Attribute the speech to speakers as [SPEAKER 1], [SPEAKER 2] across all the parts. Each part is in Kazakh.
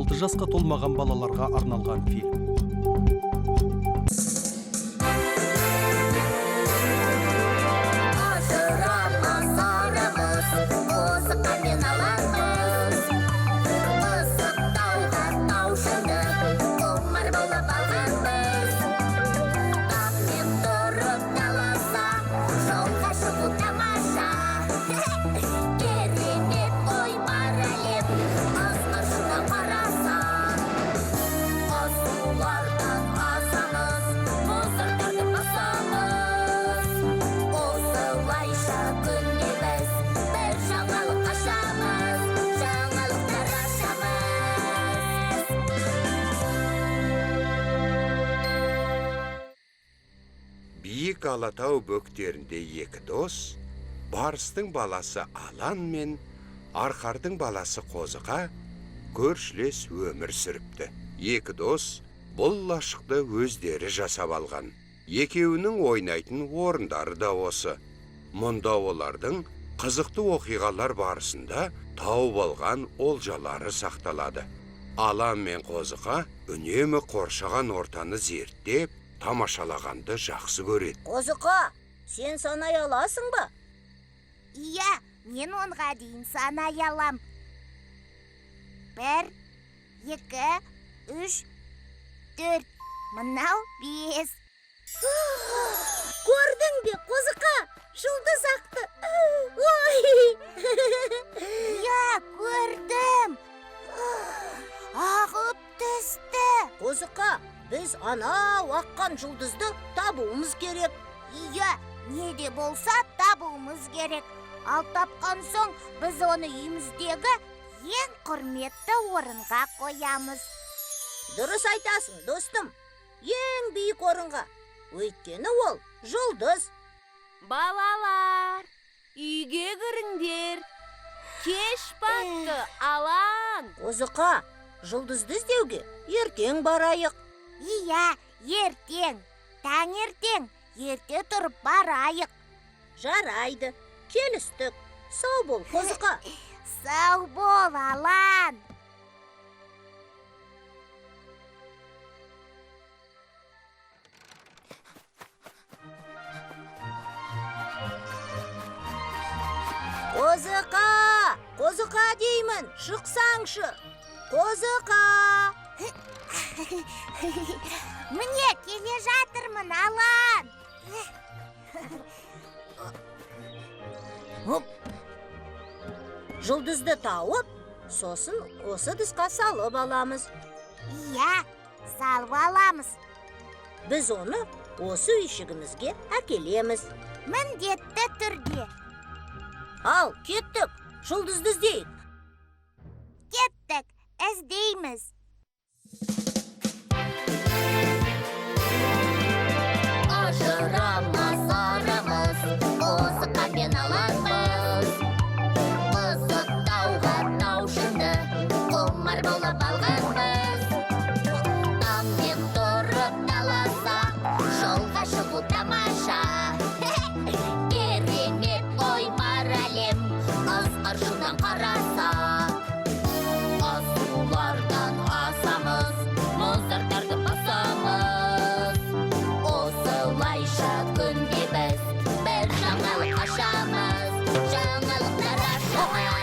[SPEAKER 1] 6 жасқа толмаған балаларға арналған фильм.
[SPEAKER 2] Биік Алатау бөктерінде екі дос, Барыстың баласы Алан мен Арқардың баласы Қозыға көршілес өмір сүріпті. Екі дос бұл лашықты өздері жасап алған. Екеуінің ойнайтын орындары да осы. Мұнда олардың қызықты оқиғалар барысында тауып алған олжалары сақталады. Алан мен Қозыға үнемі қоршаған ортаны зерттеп, тамашалағанды жақсы көреді.
[SPEAKER 3] Қозықа, сен санай аласың ба?
[SPEAKER 4] Иә, мен онға дейін санай алам. 1, 2, 3, 4, мынау 5.
[SPEAKER 3] Көрдің бе, Қозықа? Жұлдыз ақты.
[SPEAKER 4] Иә, көрдім. Ағып түсті.
[SPEAKER 3] Қозықа, біз анау аққан жұлдызды табуымыз керек.
[SPEAKER 4] Иә, не де болса табуымыз керек. Ал тапқан соң біз оны үйіміздегі ең құрметті орынға қоямыз.
[SPEAKER 3] Дұрыс айтасың, достым. Ең биік орынға. Өйткені ол жұлдыз.
[SPEAKER 5] Балалар, үйге кіріңдер. Кеш батты, Алан.
[SPEAKER 3] Қозықа, жұлдызды іздеуге ертең барайық.
[SPEAKER 4] Иә, ертең. Таңертең, ерте тұрып барайық.
[SPEAKER 3] Жарайды. Келістік. Сау бол, Қозықа.
[SPEAKER 4] Сау бол, Алан.
[SPEAKER 3] Қозықа! Қозықа деймін, шықсаңшы. Қозықа!
[SPEAKER 4] Міне, келе жатырмын, Алан.
[SPEAKER 3] Жұлдызды тауып, сосын осы дысқа салып аламыз.
[SPEAKER 4] Иә, салып аламыз.
[SPEAKER 3] Біз оны осы үйшігімізге әкелеміз.
[SPEAKER 4] Міндетті түрде.
[SPEAKER 3] Ал, кеттік, жұлдызды іздейік.
[SPEAKER 4] Кеттік, іздейміз.
[SPEAKER 6] Ажырамас арамыз, Қозықа мен Аланбыз. Мысық тауға таушынды, құмар болып алғанбыз. Таңмен тұрып таласа, жолға шығу тамаша. Керемет оймар әлем, асқар шудан қараса. Асулардан асамыз, мұздартарды басамыз. Осылайша күнде біз бір жаңалық ашамыз, жаңалықтар ашамыз.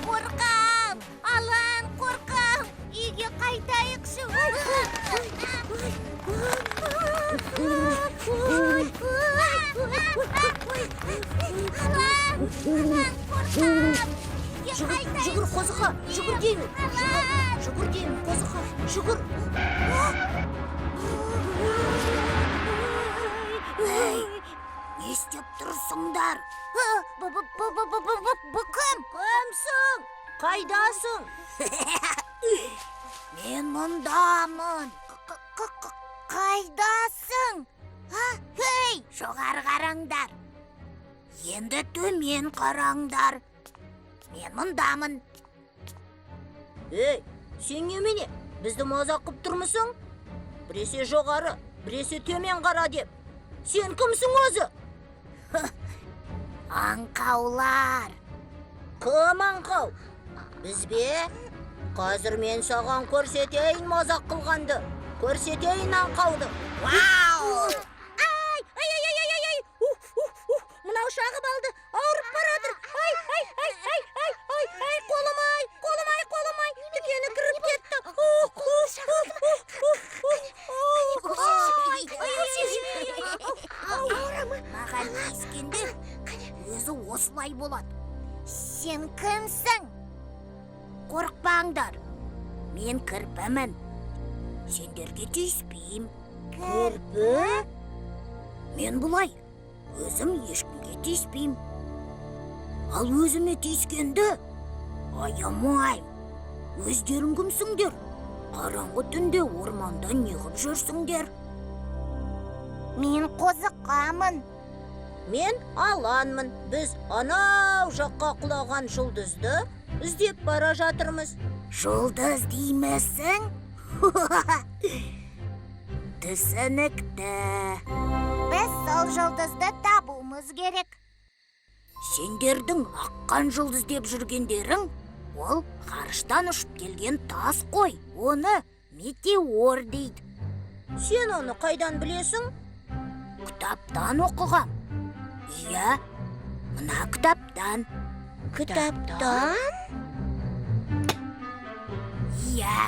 [SPEAKER 4] Қорқам, Алан, қорқам. Үйге қайтайықшы. Алан, қорқам.
[SPEAKER 3] Жүгір, Қозықа, жүгір деймін. Жүгір деймін, Қозықа, жүгір.
[SPEAKER 4] Не істеп тұрсыңдар? Бұл кім?
[SPEAKER 3] Кімсің? Қайдасың?
[SPEAKER 4] Мен мұндамын. Қайдасың? Хей, жоғары қараңдар. Енді төмен қараңдар. Мен мұндамын.
[SPEAKER 3] Ей, сен немене? Бізді мазақ қып тұрмысың? Біресе жоғары, біресе төмен қара деп. Сен кімсің өзі?
[SPEAKER 4] Аңқаулар.
[SPEAKER 3] Кім аңқау? Біз бе? Қазір мен саған көрсетейін мазақ қылғанды. Көрсетейін аңқауды. Вау! Ай! Мынау шағып алды. Ауырып барадыр. Ай! Қолым! Дүкені кіріп кетті.
[SPEAKER 4] Маған тиіскенде өзі осылай болады. Сен кімсің? Қорықпаңдар. Мен кірпімін. Сендерге тиіспейм.
[SPEAKER 3] Кірпі?
[SPEAKER 4] Мен бұлай. Өзім ешкімге тиіспейм. Ал өзіме тиіскенді аямайм. Өздерің кімсіңдер? Қараңғы түнде орманда неғып жүрсіңдер? Мен қозыққамын.
[SPEAKER 3] Мен Аланмын. Біз анау жаққа құлаған жұлдызды іздеп бара жатырмыз.
[SPEAKER 4] Жұлдыз деймісің? Түсінікті. Біз сол жұлдызды табуымыз керек. Сендердің аққан жұлдыз деп жүргендерің, ол ғарыштан ұшып келген тас қой. Оны метеор дейді.
[SPEAKER 3] Сен оны қайдан білесің?
[SPEAKER 4] Кітаптан оқығам. Иә, мына кітаптан.
[SPEAKER 3] Кітаптан?
[SPEAKER 4] Иә,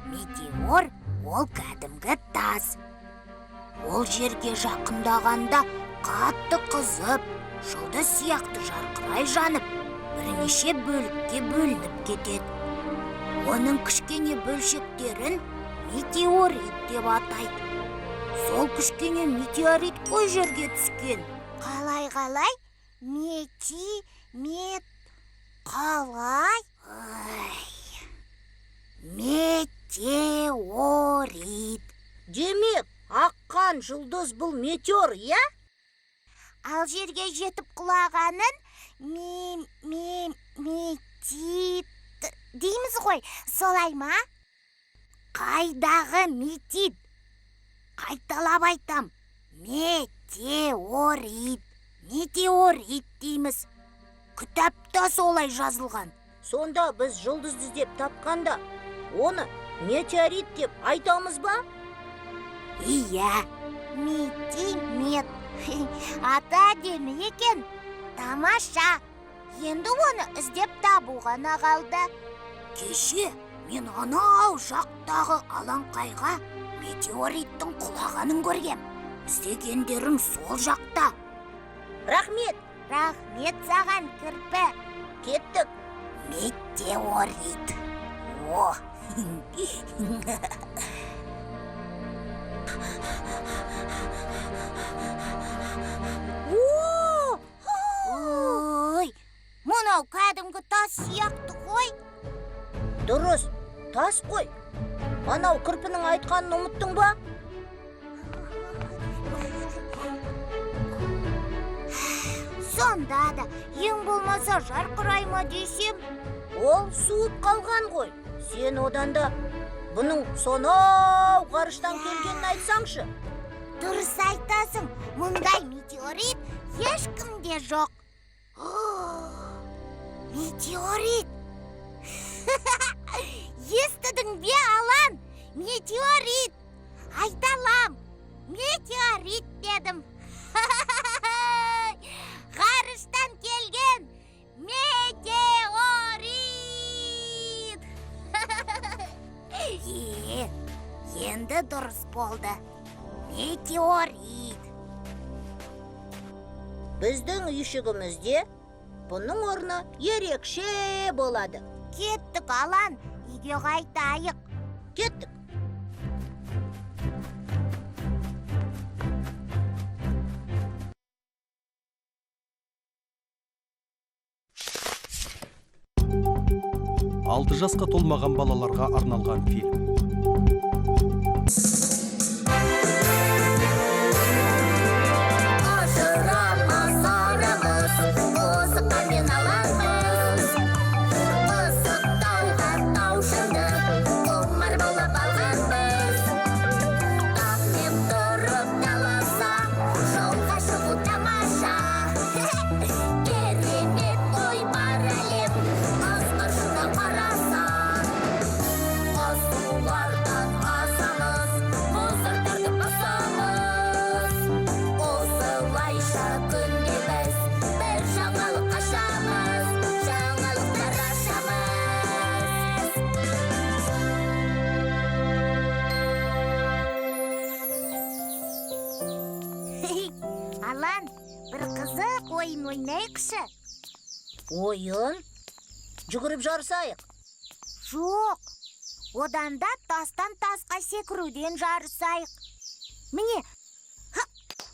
[SPEAKER 4] метеор ол кәдімгі тас. Ол жерге жақындағанда қатты қызып, жұлдыз сияқты жарқырай жанып, бірнеше бөлікке бөлініп кетеді. Оның кішкене бөлшектерін метеорит деп атайды. Сол кішкене метеорит қой жерге түскен. Қалай? Қалай? Метеорит.
[SPEAKER 3] Демек, аққан жұлдыз бұл метеор, иә?
[SPEAKER 4] Ал жерге жетіп құлағанын метит дейміз ғой, солай ма? Қайдағы метит? Қайталап айтам. Метеорит дейміз. Кітапта солай жазылған.
[SPEAKER 3] Сонда біз жұлдызды іздеп тапқанда, оны метеорит деп айтамыз ба?
[SPEAKER 4] Иә, мет. Аты әдемі екен. Тамаша. Енді оны іздеп табу ғана қалды. Кеше мен анау жақтағы алаңқайға метеориттің құлағанын көргем. Іздегендерің сол жақта.
[SPEAKER 3] Рахмет
[SPEAKER 4] саған, кірпі.
[SPEAKER 3] Кеттік.
[SPEAKER 4] Метеорит. О! Ой, мынау кәдімгі тас сияқты ғой.
[SPEAKER 3] Дұрыс, тас қой. Анау кірпінің айтқанын ұмыттың ба?
[SPEAKER 4] Сонда да ең болмаса жарқырай ма десем?
[SPEAKER 3] Ол суып қалған ғой. Сен одан да бұның сонау ғарыштан келгенін айтсаңшы.
[SPEAKER 4] Дұрыс айтасың, мұндай метеорит ешкімде жоқ. Метеорит! Естідің бе, Алан? Метеорит! Айталам, метеорит дедім. Ғарыштан келген метеорит! Енді дұрыс болды. Метеорит.
[SPEAKER 3] Біздің үйшігімізде бұның орны ерекше болады.
[SPEAKER 4] Кеттік, Алан, үйге қайтайық.
[SPEAKER 3] Кеттік.
[SPEAKER 1] Алты жасқа толмаған балаларға арналған фильм.
[SPEAKER 6] Құмар болып
[SPEAKER 4] ойын ойнайықшы.
[SPEAKER 3] Ойын? Жүгіріп жарысайық.
[SPEAKER 4] Жоқ, одан да тастан тасқа секіруден жарысайық. Міне,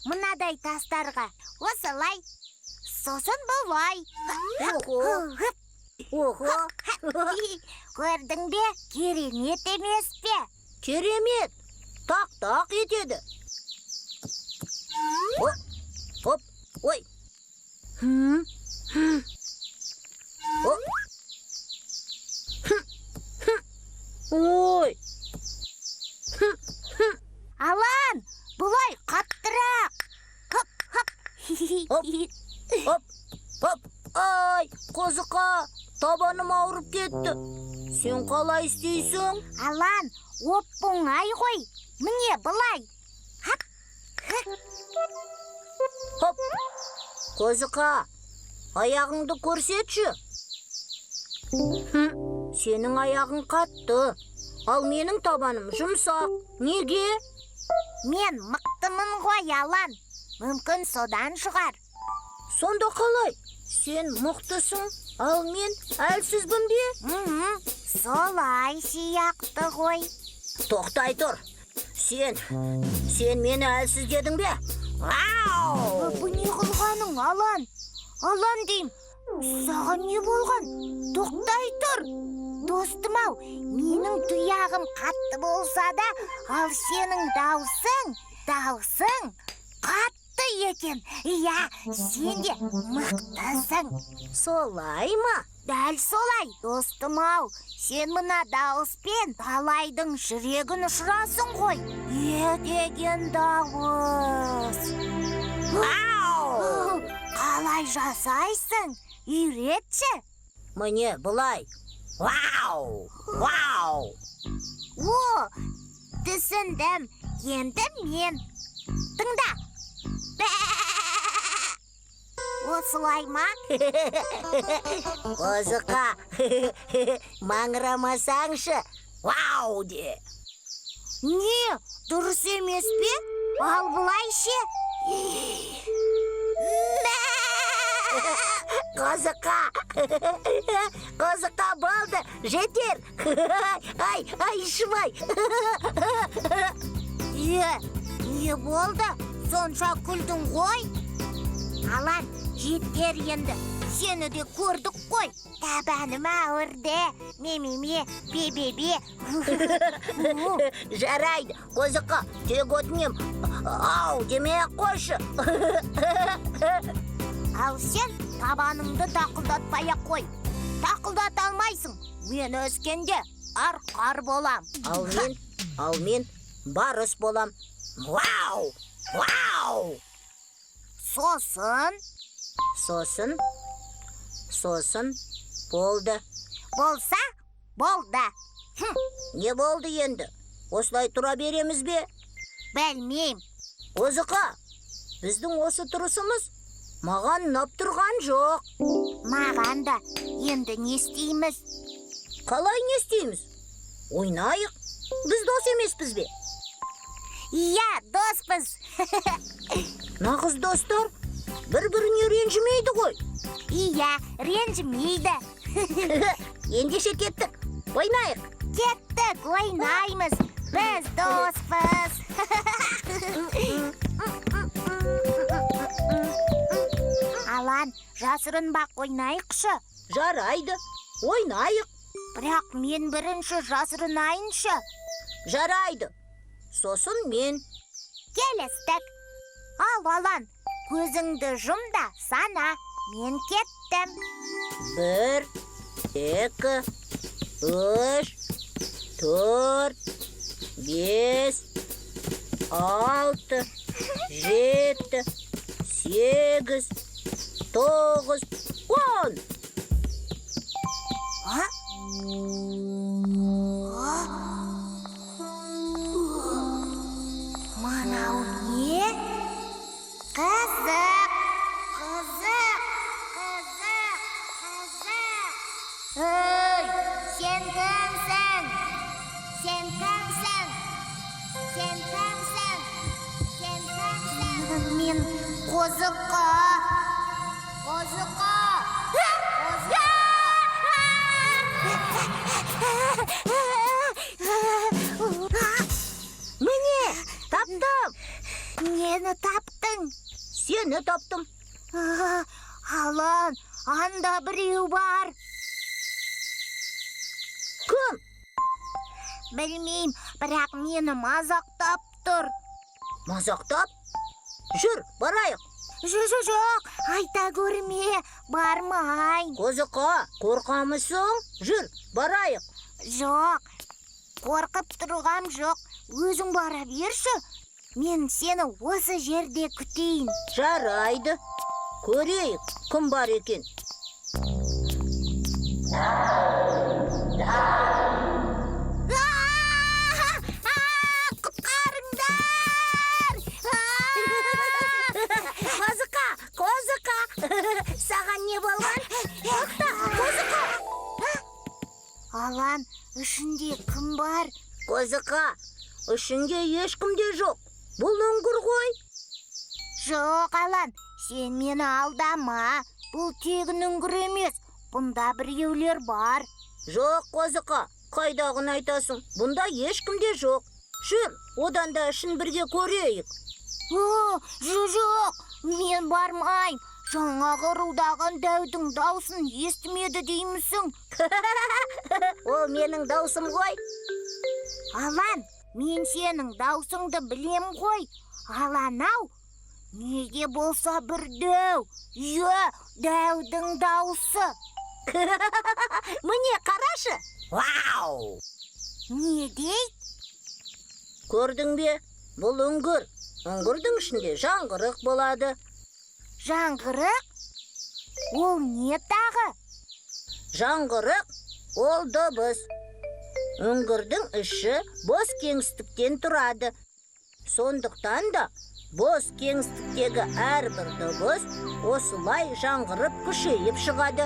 [SPEAKER 4] мынадай тастарға осылай, сосын бұлай.
[SPEAKER 3] Ого,
[SPEAKER 4] Көрдің бе, керемет емес пе?
[SPEAKER 3] керемет. Так етеді. Оп, ой. Ой.
[SPEAKER 4] Алан, бұлай қаттырақ.
[SPEAKER 3] Оп. Ай, қозықа, табаным ауырып кетті. Сен қалай істейсің?
[SPEAKER 4] Алан, оп-оңай ғой. Міне бұлай.
[SPEAKER 3] Хоп. Қозықа, аяғыңды көрсетші. Сенің аяғың қатты, ал менің табаным жұмсақ. Неге?
[SPEAKER 4] Мен мықтымын ғой, Алан. Мүмкін содан шығар.
[SPEAKER 3] Сонда қалай? Сен мықтысың, ал мен әлсізбін бе?
[SPEAKER 4] Солай сияқты ғой.
[SPEAKER 3] Тоқтай тұр. Сен мені әлсіз дедің бе? Ау!
[SPEAKER 4] Бұл не қылғаның, Алан? Алан дейм, саған не болған? Тоқтай тұр. Достым-ау, менің тұяғым қатты болса да, ал сенің даусың қатты екен. Иә, сен де мықтысың.
[SPEAKER 3] Солай ма?
[SPEAKER 4] Дәл солай, достым-ау. Сен мына дауыспен талайдың жүрегін ұшырасың ғой. Деген дауыс.
[SPEAKER 3] Ау!
[SPEAKER 4] Қалай жасайсың? Үйретші.
[SPEAKER 3] Міне бұлай. Вау!
[SPEAKER 4] О, түсіндім. Енді мен. Тыңда. Осылай ма?
[SPEAKER 3] Қозықа, маңырамасаңшы. Вау де.
[SPEAKER 4] Не, дұрыс емес пе? Ал бұлай ше?
[SPEAKER 3] Қозықа болды, жетер. Ай, шымай.
[SPEAKER 4] Не болды? Сонша күлдің ғой? Алан, жетер енді. Сені де көрдік қой. Табаным ауырды. Ме, бе.
[SPEAKER 3] Жарайды, Қозықа, тек өтінем. Ау, демей-ақ қойшы.
[SPEAKER 4] Ал сен табаныңды тақылдатпай-ақ қой. Тақылдат алмайсың. Мен өскенде арқар болам.
[SPEAKER 3] Ал мен барыс болам. Вау! Сосын болды.
[SPEAKER 4] Болса, болды.
[SPEAKER 3] Не болды енді? Осылай тұра береміз бе?
[SPEAKER 4] Білмейм.
[SPEAKER 3] Қозықа, біздің осы тұрысымыз маған ұнап тұрған жоқ.
[SPEAKER 4] Маған да енді не істейміз?
[SPEAKER 3] Қалай не істейміз? Ойнайық. Біз дос емеспіз бе?
[SPEAKER 4] Иә, доспыз.
[SPEAKER 3] Нағыз достар бір-біріне ренжімейді ғой.
[SPEAKER 4] Иә, ренжімейді.
[SPEAKER 3] Ендеше кеттік, ойнайық.
[SPEAKER 4] Кеттік, ойнаймыз. Біз доспыз. Алан, жасырынбақ ойнайықшы.
[SPEAKER 3] Жарайды, ойнайық.
[SPEAKER 4] Бірақ мен бірінші жасырынайыншы.
[SPEAKER 3] Жарайды. Сосын мен.
[SPEAKER 4] Келістік. Ал, Алан, көзіңді жұм да сана. Мен кеттім.
[SPEAKER 3] 1, 2, 3, 4, 5, 6, 7, 8, 9, 10.
[SPEAKER 4] Мынау не? Қызық. Ой, сен кімсің? Мен Қозықа. Қозықа!
[SPEAKER 3] Міне, таптым.
[SPEAKER 4] Нені таптың?
[SPEAKER 3] Сені таптым.
[SPEAKER 4] Алан, анда біреу бар.
[SPEAKER 3] Кім?
[SPEAKER 4] Білмейм, бірақ мені мазақтап тұр.
[SPEAKER 3] Мазақтап? Жүр, барайық.
[SPEAKER 4] Жоқ, айта көрме, бармай.
[SPEAKER 3] Қозықа, қорқамысың? Жүр, барайық.
[SPEAKER 4] Жоқ, қорқып тұрғам жоқ. Өзің бара берші. Мен сені осы жерде күтейін.
[SPEAKER 3] Жарайды. Көрейік, кім бар екен.
[SPEAKER 4] Құтқарыңдар!
[SPEAKER 3] Қозықа! Саған не болған? Тоқта, Қозықа!
[SPEAKER 4] Алан, ішінде кім бар?
[SPEAKER 3] Қозықа, ішінде ешкім де жоқ. Бұл үңгір ғой.
[SPEAKER 4] Жоқ, Алан, сен мені алдама. Бұл тегін үңгір емес. Бұнда біреулер бар.
[SPEAKER 3] Жоқ, Қозықа, қайдағын айтасың? Бұнда ешкім де жоқ. Жүр, одан да ішін бірге көрейік.
[SPEAKER 4] Жоқ, мен бармайм. Жаңағы ырылдаған дәудің даусын естімеді деймісің?
[SPEAKER 3] Ол менің даусым ғой.
[SPEAKER 4] Алан, мен сенің даусыңды білем ғой. Алан-ау, неге болса бір дәу? Дәудің даусы.
[SPEAKER 3] Міне, қарашы. Вау!
[SPEAKER 4] Не дейді?
[SPEAKER 3] Көрдің бе? Бұл үңгір. Үңгірдің ішінде жаңғырық болады.
[SPEAKER 4] Жаңғырық? Ол не тағы?
[SPEAKER 3] Жаңғырық – ол дыбыс. Үңгірдің іші бос кеңістіктен тұрады. Сондықтан да бос кеңістіктегі әрбір дыбыс осылай жаңғырып күшейіп шығады.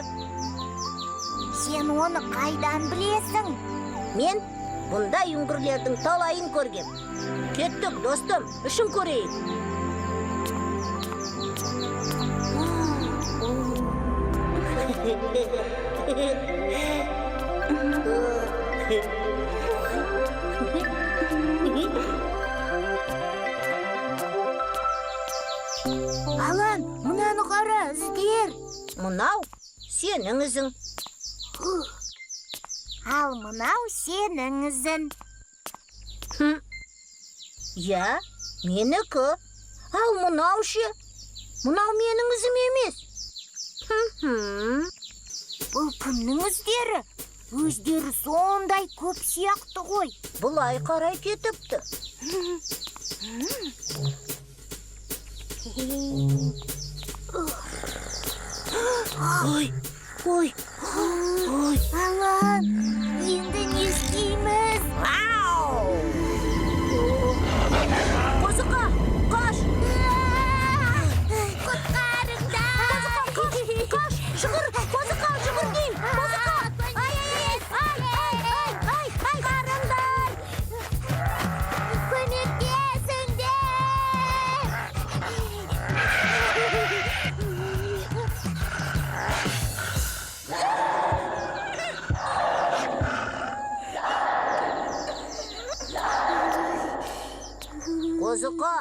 [SPEAKER 4] Сен оны қайдан білесің?
[SPEAKER 3] Мен бұндай үңгірлердің талайын көргем. Кеттік, достым, ішін көрейік.
[SPEAKER 4] Алан, мынаны қара, іздер.
[SPEAKER 3] Мынау сенің ізің.
[SPEAKER 4] Ал мынау сенің ізін.
[SPEAKER 3] Я, менікі. Ал мынау ше. Мынау менің ізім емес.
[SPEAKER 4] Бұл кімнің іздері? Өздері сондай көп сияқты ғой.
[SPEAKER 3] Бұлай қарай кетіпті. Ой.
[SPEAKER 4] Алан, енді не істейміз?
[SPEAKER 3] Қозықа, қаш!
[SPEAKER 4] Құтқарыңдар!
[SPEAKER 3] Қаш, шығыр! Қозықа, шығыр дейм! Қозықа!
[SPEAKER 4] Қарыңдар! Көмектесіңдер!
[SPEAKER 3] Қозықа,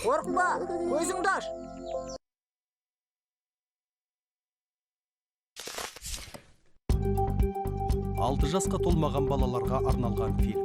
[SPEAKER 3] қорқма, көзіңді аш.
[SPEAKER 1] Алты жасқа толмаған балаларға арналған фильм.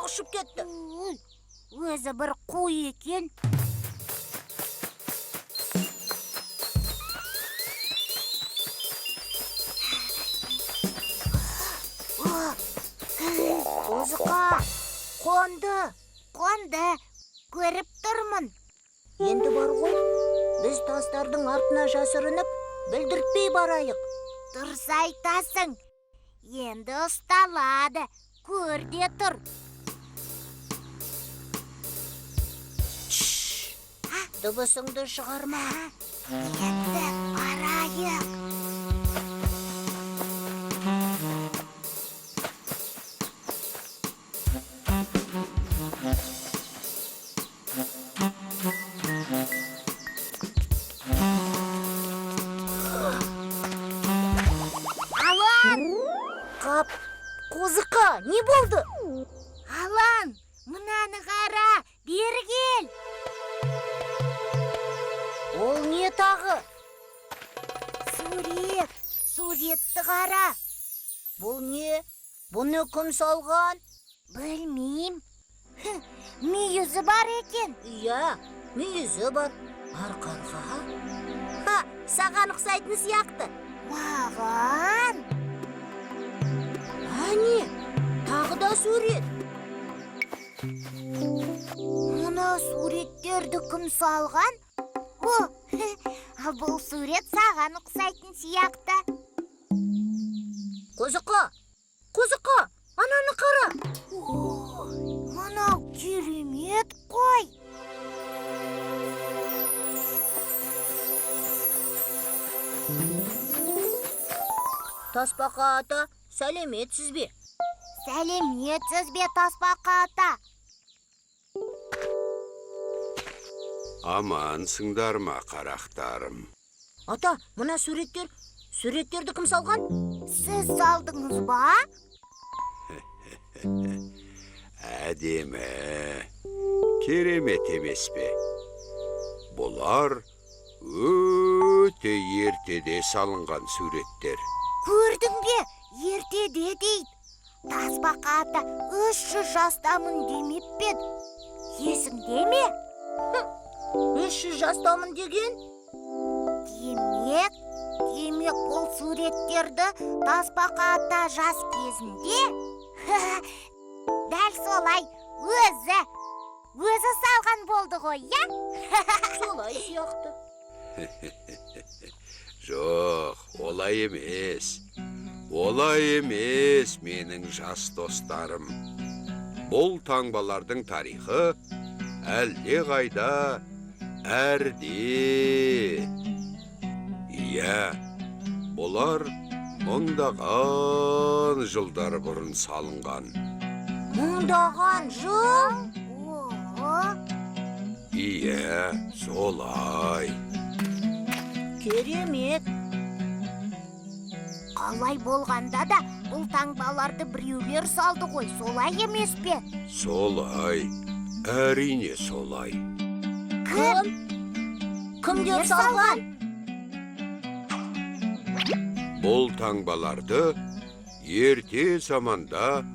[SPEAKER 3] ұшып кетті.
[SPEAKER 4] Ой, өзі бір қу екен. Қозықа, қонды, көріп тұрмын.
[SPEAKER 3] Енді бар ғой, біз тастардың артына жасырынып, білдіртпей барайық.
[SPEAKER 4] Дұрыс айтасың. Енді ұсталады. Көрде тұр.
[SPEAKER 3] Дыбысыңды шығарма.
[SPEAKER 4] Енді барайық. Алан!
[SPEAKER 3] Қап, Қозықа, не болды?
[SPEAKER 4] Алан, мынаны қара, бері кел.
[SPEAKER 3] Ол не тағы?
[SPEAKER 4] Суретті қара.
[SPEAKER 3] Бұл не? Бұны кім салған?
[SPEAKER 4] Білмейм. Мүйізі бар екен.
[SPEAKER 3] Иә, мүйізі бар. Арқарға? Ха, саған ұқсайтын сияқты.
[SPEAKER 4] Маған?
[SPEAKER 3] Әне, тағы да сурет.
[SPEAKER 4] Мұна суреттерді кім салған? Бұл сурет саған ұқсайтын сияқты.
[SPEAKER 3] Қозықа, ананы қара.
[SPEAKER 4] Мынау керемет қой.
[SPEAKER 3] Тасбақа ата, сәлеметсіз бе?
[SPEAKER 4] Сәлеметсіз бе, Тасбақа ата?
[SPEAKER 2] Амансыңдар ма, қарақтарым?
[SPEAKER 3] Ата, мына суреттерді кім салған?
[SPEAKER 4] Сіз салдыңыз ба?
[SPEAKER 2] Әдемі, керемет емес пе? Бұлар өте ертеде салынған суреттер.
[SPEAKER 4] Көрдің бе, ертеде дейді. Тасбақа ата 300 жастамын демеп пед. Есіңде ме?
[SPEAKER 3] 300 жастамын деген?
[SPEAKER 4] Демек бұл суреттерді Тасбақа ата жас кезінде дәл солай өзі салған болды ғой, я?
[SPEAKER 3] Солай сияқты.
[SPEAKER 2] Жоқ, олай емес. Олай емес, менің жас достарым. Бұл таңбалардың тарихы әлде қайда әрде. Иә, бұлар мыңдаған жылдар бұрын салынған.
[SPEAKER 3] Мыңдаған жыл?
[SPEAKER 2] Иә, солай.
[SPEAKER 3] Керемет.
[SPEAKER 4] Қалай болғанда да бұл таңбаларды біреулер салды ғой, солай емес пе?
[SPEAKER 2] Солай, әрине солай.
[SPEAKER 3] Кімдер салған?
[SPEAKER 2] Бұл таңбаларды ерте заманда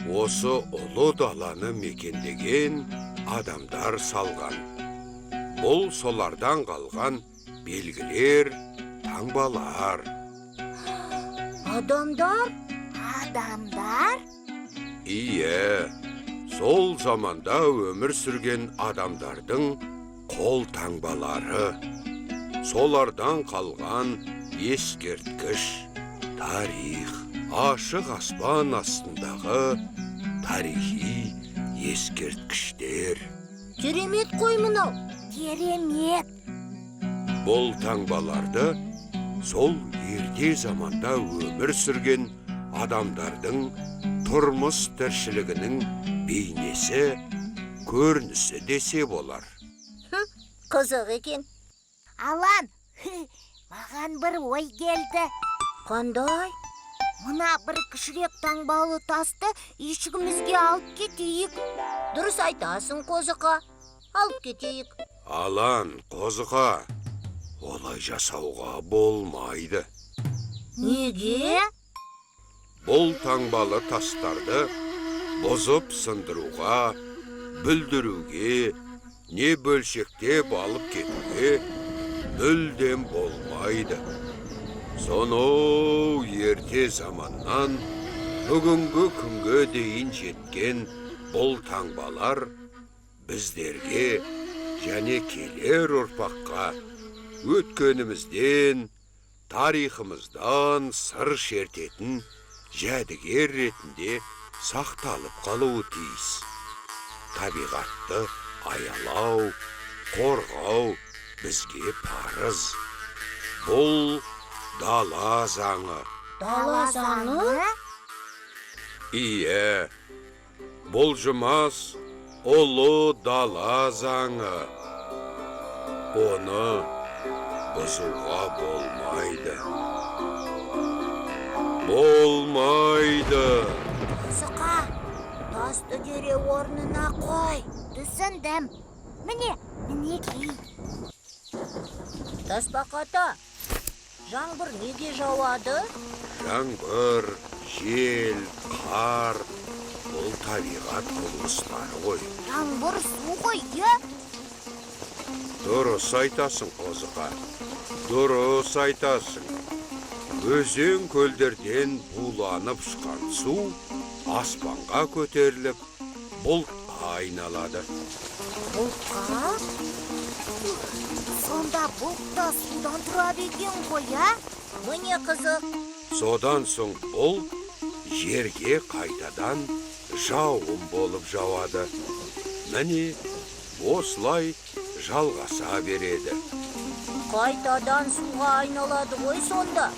[SPEAKER 2] осы ұлы даланы мекендеген адамдар салған. Бұл солардан қалған белгілер, таңбалар.
[SPEAKER 3] Адамдар?
[SPEAKER 2] Ие, сол заманда өмір сүрген адамдардың қол таңбалары. Солардан қалған ескерткіш, тарих, ашық аспан астындағы тарихи ескерткіштер.
[SPEAKER 3] Керемет қой мынау.
[SPEAKER 4] Керемет.
[SPEAKER 2] Бұл таңбаларды сол ерте заманда өмір сүрген адамдардың тұрмыс тіршілігінің бейнесі, көрінісі десе болар.
[SPEAKER 3] Қызық екен.
[SPEAKER 4] Алан, маған бір ой келді.
[SPEAKER 3] Қандай?
[SPEAKER 4] Мына бір кішірек таңбалы тасты ешігімізге алып кетейік.
[SPEAKER 3] Дұрыс айтасың, Қозықа. Алып кетейік.
[SPEAKER 2] Алан, Қозықа, олай жасауға болмайды.
[SPEAKER 3] Неге?
[SPEAKER 2] Бұл таңбалы тастарды бұзып сындыруға, бүлдіруге, не бөлшектеп алып кетуге мүлдем болмайды. Сонау ерте заманнан бүгінгі күнге дейін жеткен бұл таңбалар біздерге және келер ұрпаққа өткенімізден, тарихымыздан сыр шертетін жәдігер ретінде сақталып қалуы тиіс. Табиғатты аялау, қорғау бізге парыз. Бұл дала заңы.
[SPEAKER 3] Дала заңы?
[SPEAKER 2] Ие, бұлжымас ұлы дала заңы. Оны бұзуға болмайды. Болмайды.
[SPEAKER 4] Қозықа, тасты дереу орнына қой. Түсіндім. Мінекей.
[SPEAKER 3] Тасбақата, жаңбыр неге жауады?
[SPEAKER 2] Жаңбыр, жел, қар, бұл табиғат құбылыстары ғой.
[SPEAKER 4] Жаңбыр су ғой, е?
[SPEAKER 2] Дұрыс айтасың, Қозықа. Дұрыс айтасың. Өзен көлдерден буланып шыққан су аспанға көтеріліп, бұлтқа айналады.
[SPEAKER 4] Бұлтқа? Сонда бұлт та судан тұрады екен ғой, а?
[SPEAKER 3] Міне қызық.
[SPEAKER 2] Содан соң бұлт жерге қайтадан жауын болып жауады. Міне, осылай жалғаса береді.
[SPEAKER 3] Қайтадан суға айналады ғой сонда.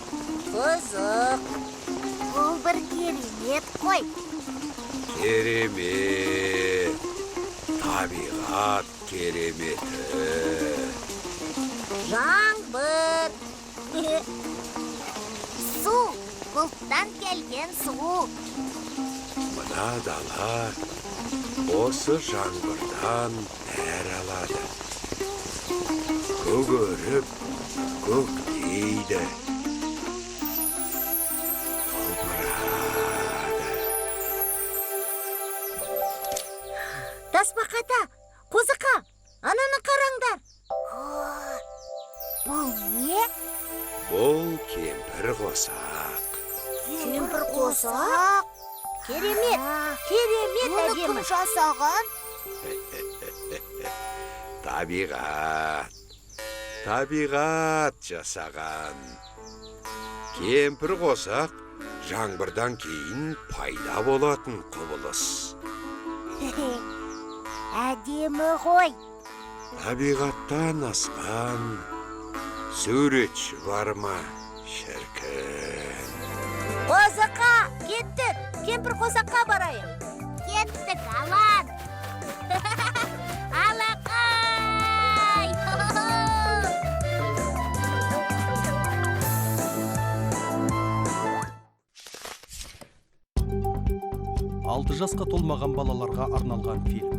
[SPEAKER 3] Қызық.
[SPEAKER 4] Бұл бір керемет қой.
[SPEAKER 2] Керемет. Табиғат кереметі.
[SPEAKER 3] Жаңбыр.
[SPEAKER 4] Су, бұлттан келген су.
[SPEAKER 2] Мына дала осы жаңбырдан нәр алады. Көгеріп, көктейді. Құлпырады.
[SPEAKER 3] Тасбақата, Қозықа, ананы қараңдар.
[SPEAKER 4] Бұл не?
[SPEAKER 2] Бұл кемпір қосақ.
[SPEAKER 3] Кемпір қосақ? Керемет, керемет
[SPEAKER 4] Оны кім
[SPEAKER 3] әдемі.
[SPEAKER 4] жасаған?
[SPEAKER 2] Табиғат. Табиғат жасаған. Кемпір қосақ жаңбырдан кейін пайда болатын құбылыс.
[SPEAKER 4] Әдемі ғой.
[SPEAKER 2] Табиғаттан асқан суретші бар ма, шіркін?
[SPEAKER 3] Қозықа, кеттік. Кемпір қосаққа барайық.
[SPEAKER 4] Кеттік, Алан. Алақай!
[SPEAKER 1] 6 жасқа толмаған балаларға арналған фильм.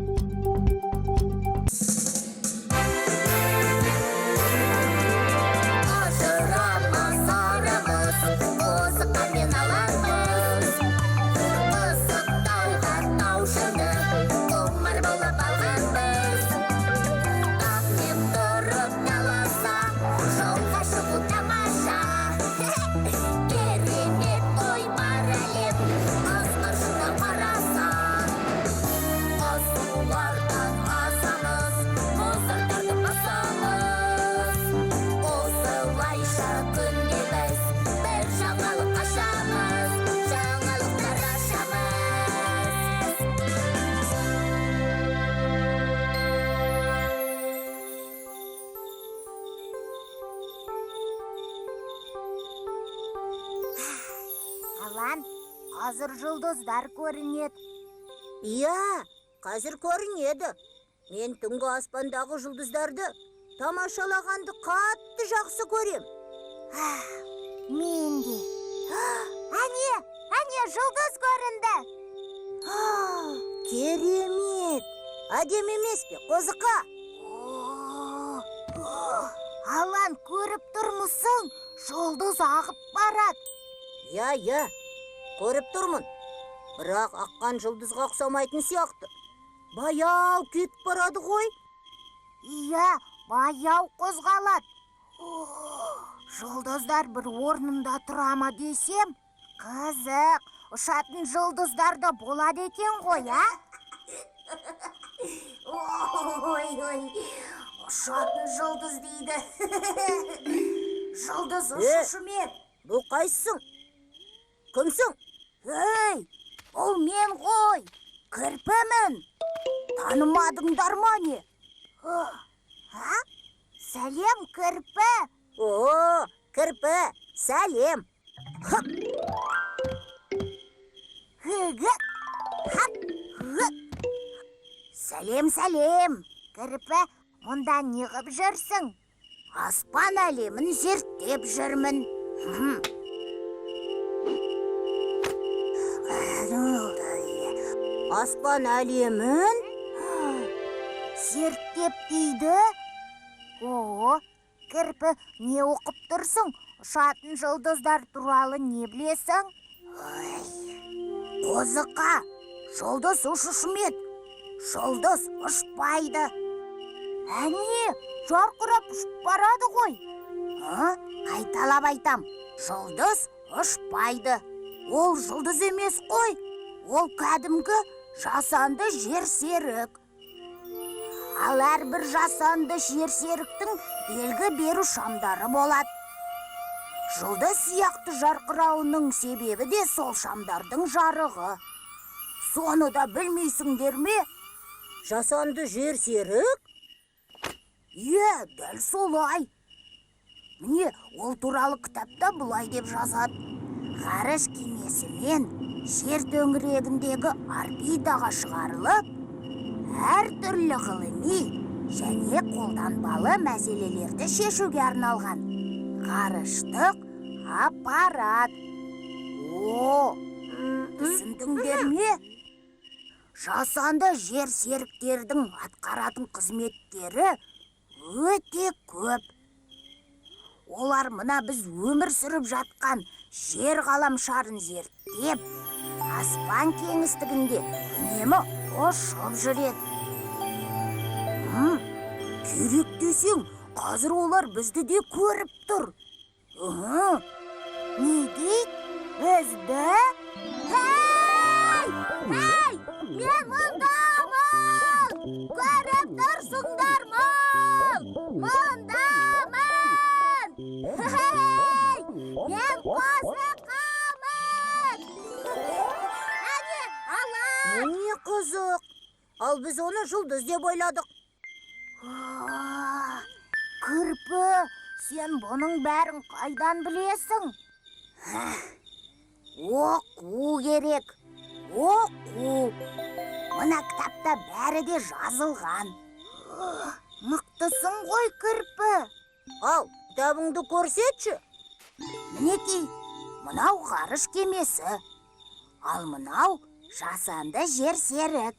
[SPEAKER 4] Алан, қазір жұлдыздар көрінеді.
[SPEAKER 3] Иә, қазір көрінеді. Мен түнгі аспандағы жұлдыздарды тамашалағанды қатты жақсы көрем.
[SPEAKER 4] Мен де. Әне, жұлдыз көрінді.
[SPEAKER 3] Керемет. Әдемі емес пе, Қозықа?
[SPEAKER 4] Алан, көріп тұрмысың? Жұлдыз ағып барады.
[SPEAKER 3] Я, көріп тұрмын. Бірақ аққан жұлдызға ұқсамайтын сияқты. Баяу кетіп барады ғой.
[SPEAKER 4] Иә, баяу қозғалады. Жұлдыздар бір орнында тұра ма десем, қызық, ұшатын жұлдыздар да болады екен ғой, а? Ой, ұшатын жұлдыз дейді. Жұлдыз ұшушы мен.
[SPEAKER 3] Бұл қайсың? Кімсің?
[SPEAKER 4] Ей, ол мен ғой, кірпімін. Танымадыңдар ма не? Сәлем, кірпі.
[SPEAKER 3] О, кірпі, сәлем.
[SPEAKER 4] Сәлем, кірпі, мұнда неғып жүрсің? Аспан әлемін зерттеп жүрмін.
[SPEAKER 3] Аспан әлемін?
[SPEAKER 4] Зерттеп дейді? О, кірпі, не оқып тұрсың? Ұшатын жұлдыздар туралы не білесің? Қозықа, жұлдыз ұшышымен. Жұлдыз ұшпайды. Әне, жарқырап ұшып барады ғой. Қайталап айтам, жұлдыз ұшпайды. Ол жұлдыз емес қой. Ол кәдімгі жасанды жерсерік. Ал әрбір жасанды жерсеріктің белгі беру шамдары болады. Жұлдыз сияқты жарқырауының себебі де сол шамдардың жарығы. Соны да білмейсіңдер ме?
[SPEAKER 3] Жасанды жерсерік?
[SPEAKER 4] Е, дәл солай. Міне, ол туралы кітапта бұлай деп жазады. Ғарыш кемесімен жер төңірегіндегі орбитаға шығарылып, әртүрлі ғылыми және қолданбалы мәселелерді шешуге арналған ғарыштық аппарат. О, түсіндіңдер ме? Жасанды жерсеріктердің атқаратын қызметтері өте көп. Олар мына біз өмір сүріп жатқан жер ғаламшарын зерттеп, аспан кеңістігінде үнемі ұшып жүреді. Керек десең, қазір олар бізді де көріп тұр. Не дейді? Бізді? Ей, мен мұндамын! Көріп тұрсыңдар ма? Мұндамын! Мен қозықамын! Әне, алам!
[SPEAKER 3] Не қызық. Ал біз оны жұлдыз деп ойладық.
[SPEAKER 4] Кірпі, сен бұның бәрін қайдан білесің? Оқу керек. Оқу. Мына кітапта бәрі де жазылған. Мықтысың ғой, кірпі.
[SPEAKER 3] Ал, кітабыңды көрсетші.
[SPEAKER 4] Мінекей, мынау ғарыш кемесі. Ал мынау жасанды жерсерік.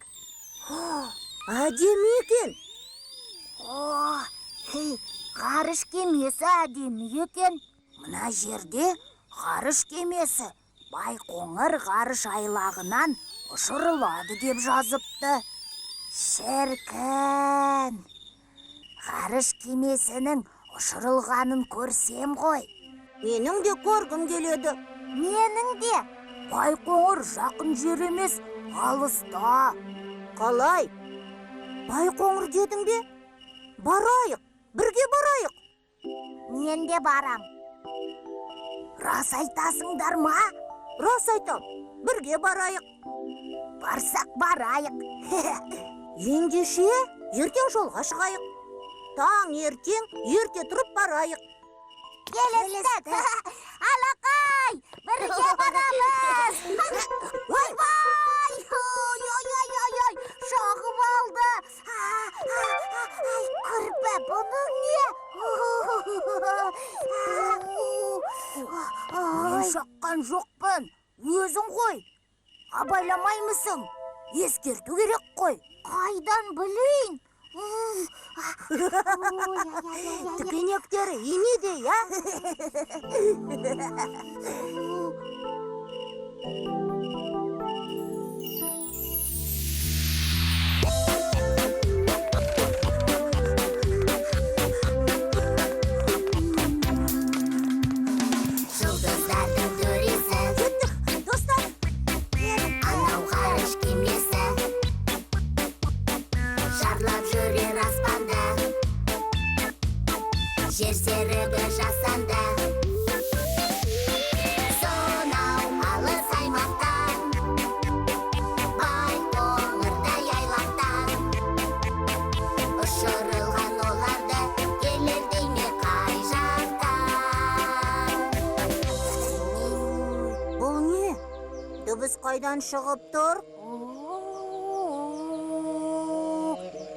[SPEAKER 3] Әдемі екен.
[SPEAKER 4] Ғарыш кемесі әдемі екен. Мына жерде ғарыш кемесі Байқоңыр ғарыш айлағынан ұшырылады деп жазыпты. Шіркін! Ғарыш кемесінің ұшырылғанын көрсем ғой.
[SPEAKER 3] Менің де көргім келеді.
[SPEAKER 4] Менің де. Байқоңыр жақын жер емес, алыста.
[SPEAKER 3] Қалай? Байқоңыр дедің бе? Барайық, бірге барайық.
[SPEAKER 4] Мен де барам. Рас айтасыңдар ма?
[SPEAKER 3] Рас айтам, бірге барайық.
[SPEAKER 4] Барсақ барайық.
[SPEAKER 3] Ендеше, ертең жолға шығайық. Таң ертең, ерте тұрып барайық.
[SPEAKER 4] Келістік. Алақай, бірге барамыз. Ой-бай! Ой-ой-ой-ой, шағып алды. Кірпі, бұның не? Мен шаққан жоқпын. Өзің ғой. Абайламаймысың? Ескерту керек қой. Қайдан білейін?
[SPEAKER 3] Тікенектері инеде, я?
[SPEAKER 6] Жұлдыздардың төресі,
[SPEAKER 4] Достар,
[SPEAKER 6] анау ғарыш кемесі, шарлап жүрер аспанда, жер серігі жасанда. Сонау алыс аймақтан, байқоңырдай айлақтан, ұшырылған оларды келер дейме қай жақтан.
[SPEAKER 4] бұл не?
[SPEAKER 3] Дыбыс қайдан шығып тұр?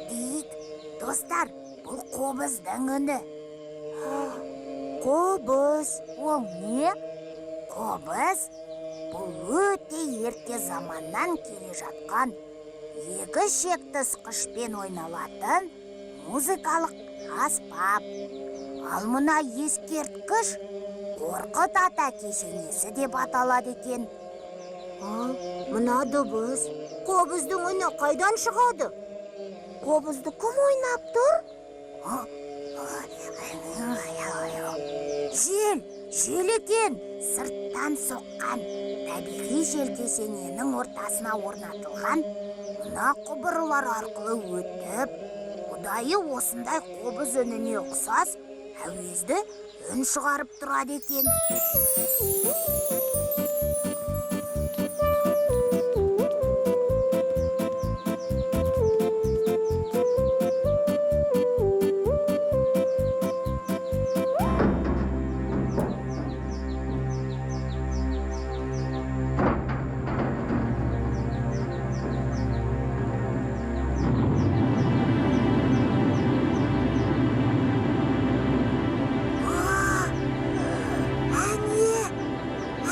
[SPEAKER 4] Дик, достар, бұл қобыздың үні.
[SPEAKER 3] Қобыз.
[SPEAKER 4] Ол не? Қобыз бұл өте ерте заманнан келе жатқан екі шекті ысқышпен ойналатын музыкалық аспап. Ал мына ескерткіш Қорқыт ата кесенесі деп аталады екен.
[SPEAKER 3] Мына дыбыс. Қобыздың үні қайдан шығады?
[SPEAKER 4] Қобызды кім ойнап тұр? Жел екен, сырттан соққан. Табиғи жел кесененің ортасына орнатылған. Мына құбырлар арқылы өтіп, ұдайы осындай қобыз үніне ұқсас, әуезді үн шығарып тұрады екен.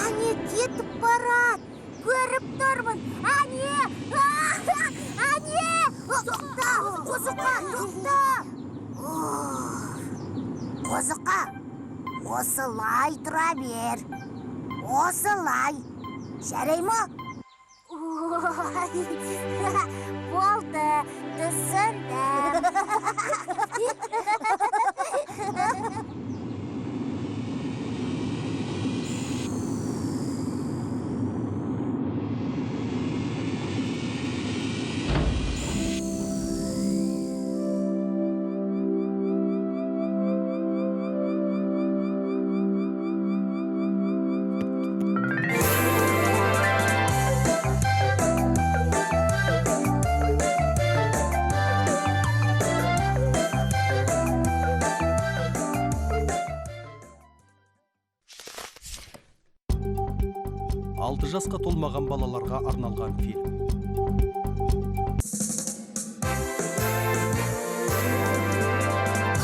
[SPEAKER 4] Әне кетіп барад. Көріп тұрмын. Әне! Әне! Тоқта! Қозықа, тоқта! Қозықа, осылай тұра бер. Осылай. Жарай ма? Болды, түсіндім.
[SPEAKER 1] Алты жасқа толмаған балаларға арналған фильм.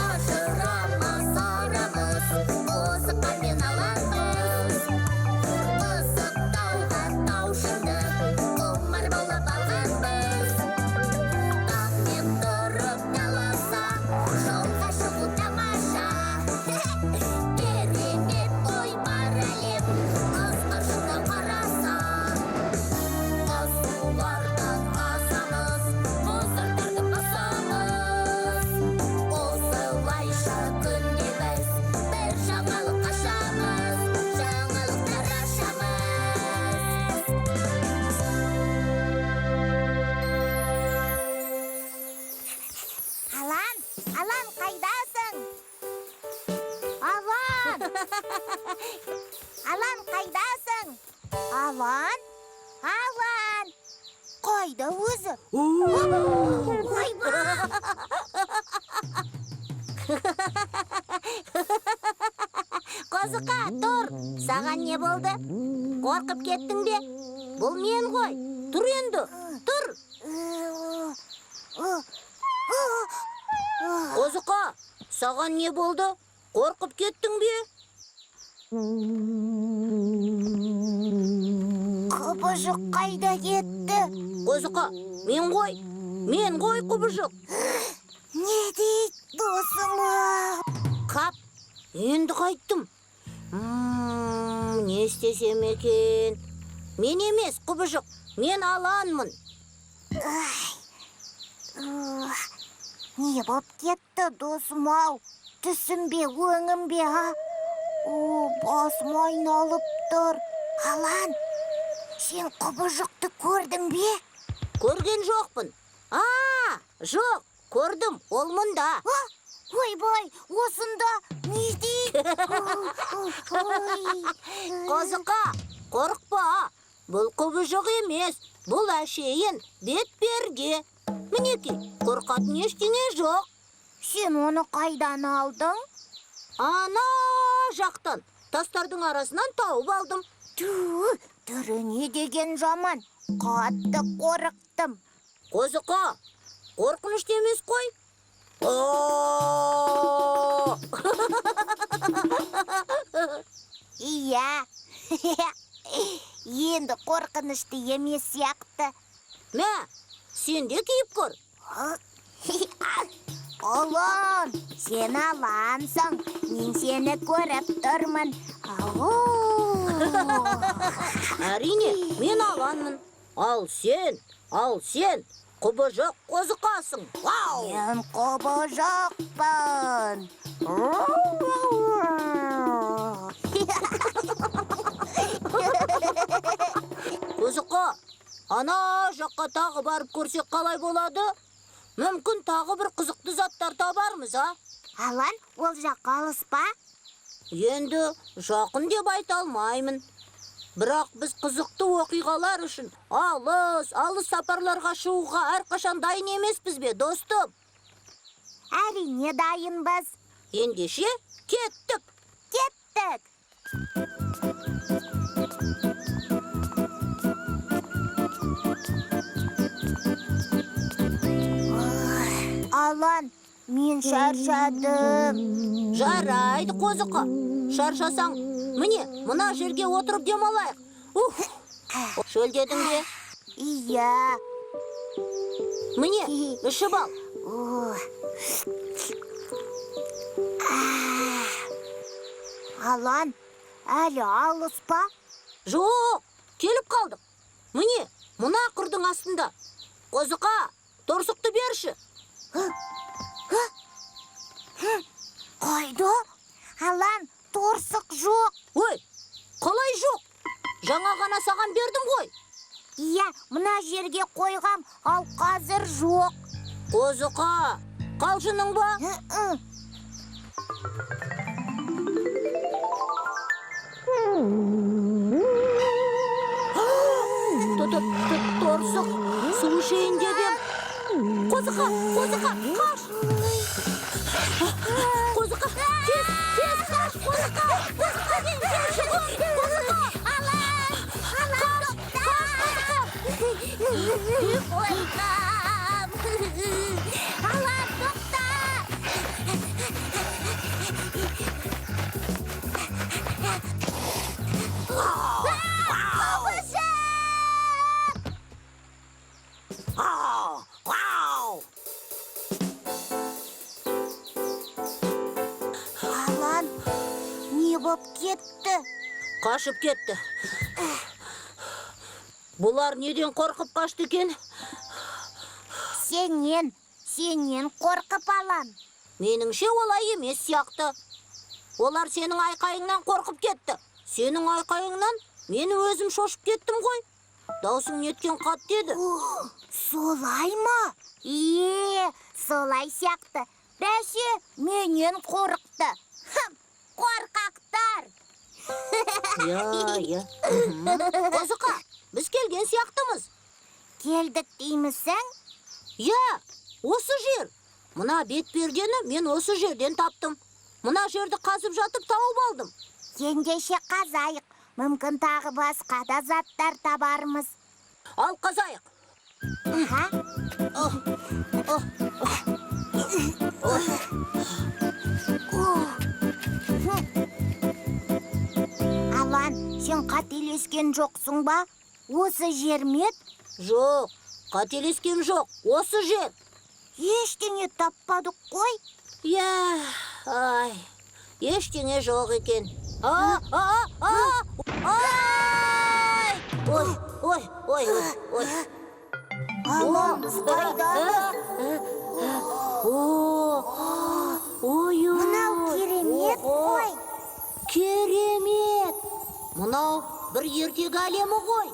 [SPEAKER 6] Ажырамас арамыз, қозыққанмен алаңбыз. Қызықтауға таушынды, құмар болып алғанбыз. Таңмен тұрып таласа, жолға шығу тамаша. Керемет ой бар әлем, қыз-қыршыны қараса. Қыз-сулардан асамыз, мұздақтарды басамыз. Осылайша күнде біз бір жаңалық ашамыз, жаңалықтар ашамыз.
[SPEAKER 4] Алан, қайдасың? Алан! Алан, қайдасың? Алан? Қайда өзі? Ойба!
[SPEAKER 3] Қозықа, тұр. Саған не болды? Қорқып кеттің бе? Бұл мен ғой. Тұр енді, тұр. Қозықа, саған не болды? Қорқып кеттің бе?
[SPEAKER 4] Құбыжық қайда кетті?
[SPEAKER 3] Қозықа, мен ғой құбыжық.
[SPEAKER 4] Не дейді досыма?
[SPEAKER 3] Қап, енді қайттым. Не істесем екен? Мен емес құбыжық, мен Аланмын.
[SPEAKER 4] Не боп кетті досым-ау? Түсім бе, өңім бе, а? Басым айналып тұр. Алан, сен құбыжықты көрдің бе?
[SPEAKER 3] Көрген жоқпын. Жоқ, көрдім, ол мұнда.
[SPEAKER 4] Ойбай, осында не дейді?
[SPEAKER 3] Қозықа, қорықпа. Бұл құбыжық емес, бұл әшейін бетперде. Мінекей, қорқатын ештеңе жоқ.
[SPEAKER 4] Сен оны қайдан алдың?
[SPEAKER 3] Ана жақтан, тастардың арасынан тауып алдым.
[SPEAKER 4] Түрі не деген жаман. Қатты қорықтым.
[SPEAKER 3] Қозықа, қорқынышты емес қой.
[SPEAKER 4] Иә. Енді қорқынышты емес сияқты.
[SPEAKER 3] Мә, сен де киіп көр.
[SPEAKER 4] Олон, сен алансың. Мен сені көріп тұрмын.
[SPEAKER 3] Әрине, мен аланмын. Ал сен құбыжық қозықасың.
[SPEAKER 4] Мен құбыжықпын.
[SPEAKER 3] Қозықа, ана жаққа тағы барып көрсек қалай болады? Мүмкін тағы бір қызықты заттар табармыз,
[SPEAKER 4] Алан, ол жақ алыс па?
[SPEAKER 3] Енді жақын деп айта алмаймын. Бірақ біз қызықты оқиғалар үшін алыс сапарларға шығуға әрқашан дайын емеспіз бе, достым?
[SPEAKER 4] Әрине дайынбыз.
[SPEAKER 3] Ендеше кеттік.
[SPEAKER 4] Кеттік. Алан, мен шаршадым.
[SPEAKER 3] Жарайды, Қозықа. Шаршасаң, міне, мына жерге отырып демалайық. Шөлдедің бе?
[SPEAKER 4] Иә.
[SPEAKER 3] Міне, ішіп ал.
[SPEAKER 4] Алан, әлі алыс па?
[SPEAKER 3] Жоқ, келіп қалдық. Міне, мына құрдың астында. Қозықа, торсықты берші.
[SPEAKER 4] Қайда? Алан, торсық жоқ.
[SPEAKER 3] Ой, қалай жоқ? Жаңа ғана саған бердім ғой.
[SPEAKER 4] Иә, мына жерге қойғам, ал қазір жоқ.
[SPEAKER 3] Қозықа, қалжының ба? Торсық, су ішейінде бем. Қозықа, қаш! Қозықа, тез қаш, Қозықа! Қозықа, тез шығын! Қозықа!
[SPEAKER 4] Алан, тоқта! Алан, не боп кетті?
[SPEAKER 3] Қашып кетті. Бұлар неден қорқып қашты екен?
[SPEAKER 4] Сенен қорқып, Алан.
[SPEAKER 3] Меніңше олай емес сияқты. Олар сенің айқайыңнан қорқып кетті. Сенің айқайыңнан мен өзім шошып кеттім ғой. Даусың неткен қатты еді.
[SPEAKER 4] Солай ма? Солай сияқты. Бәсе, менен қорықты. Қорқақтар.
[SPEAKER 3] Иә. Қозықа, біз келген сияқтымыз.
[SPEAKER 4] Келдік деймісің?
[SPEAKER 3] Иә, осы жер. Мына бетпердені мен осы жерден таптым. Мына жерді қазып жатып тауып алдым.
[SPEAKER 4] Ендеше қазайық. Мүмкін тағы басқа да заттар табармыз.
[SPEAKER 3] Ал қазайық.
[SPEAKER 4] Алан, сен қателескен жоқсың ба? Осы жер ме?
[SPEAKER 3] Жоқ, қателескен жоқ. Осы жер.
[SPEAKER 4] Ештеңе таппадық қой.
[SPEAKER 3] Иә, ештеңе жоқ екен. Ой.
[SPEAKER 4] Алан, біз қайдамыз? Мынау керемет қой.
[SPEAKER 3] Керемет. Мынау бір ертегі әлемі ғой.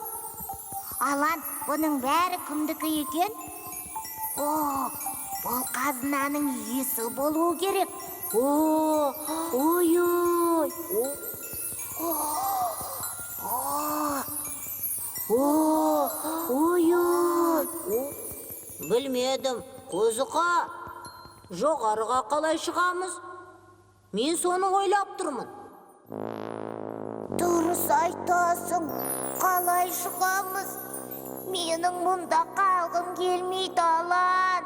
[SPEAKER 4] Алан, бұның бәрі кімдікі екен? О, бұл қазынаның иесі болуы керек.
[SPEAKER 3] Ой-ой. Ой-ой. Білмедім, Қозықа. Жоғарыға қалай шығамыз? Мен соны ойлап тұрмын.
[SPEAKER 4] Дұрыс айтасың, қалай шығамыз? Менің мұнда қалғым келмейді, Алан.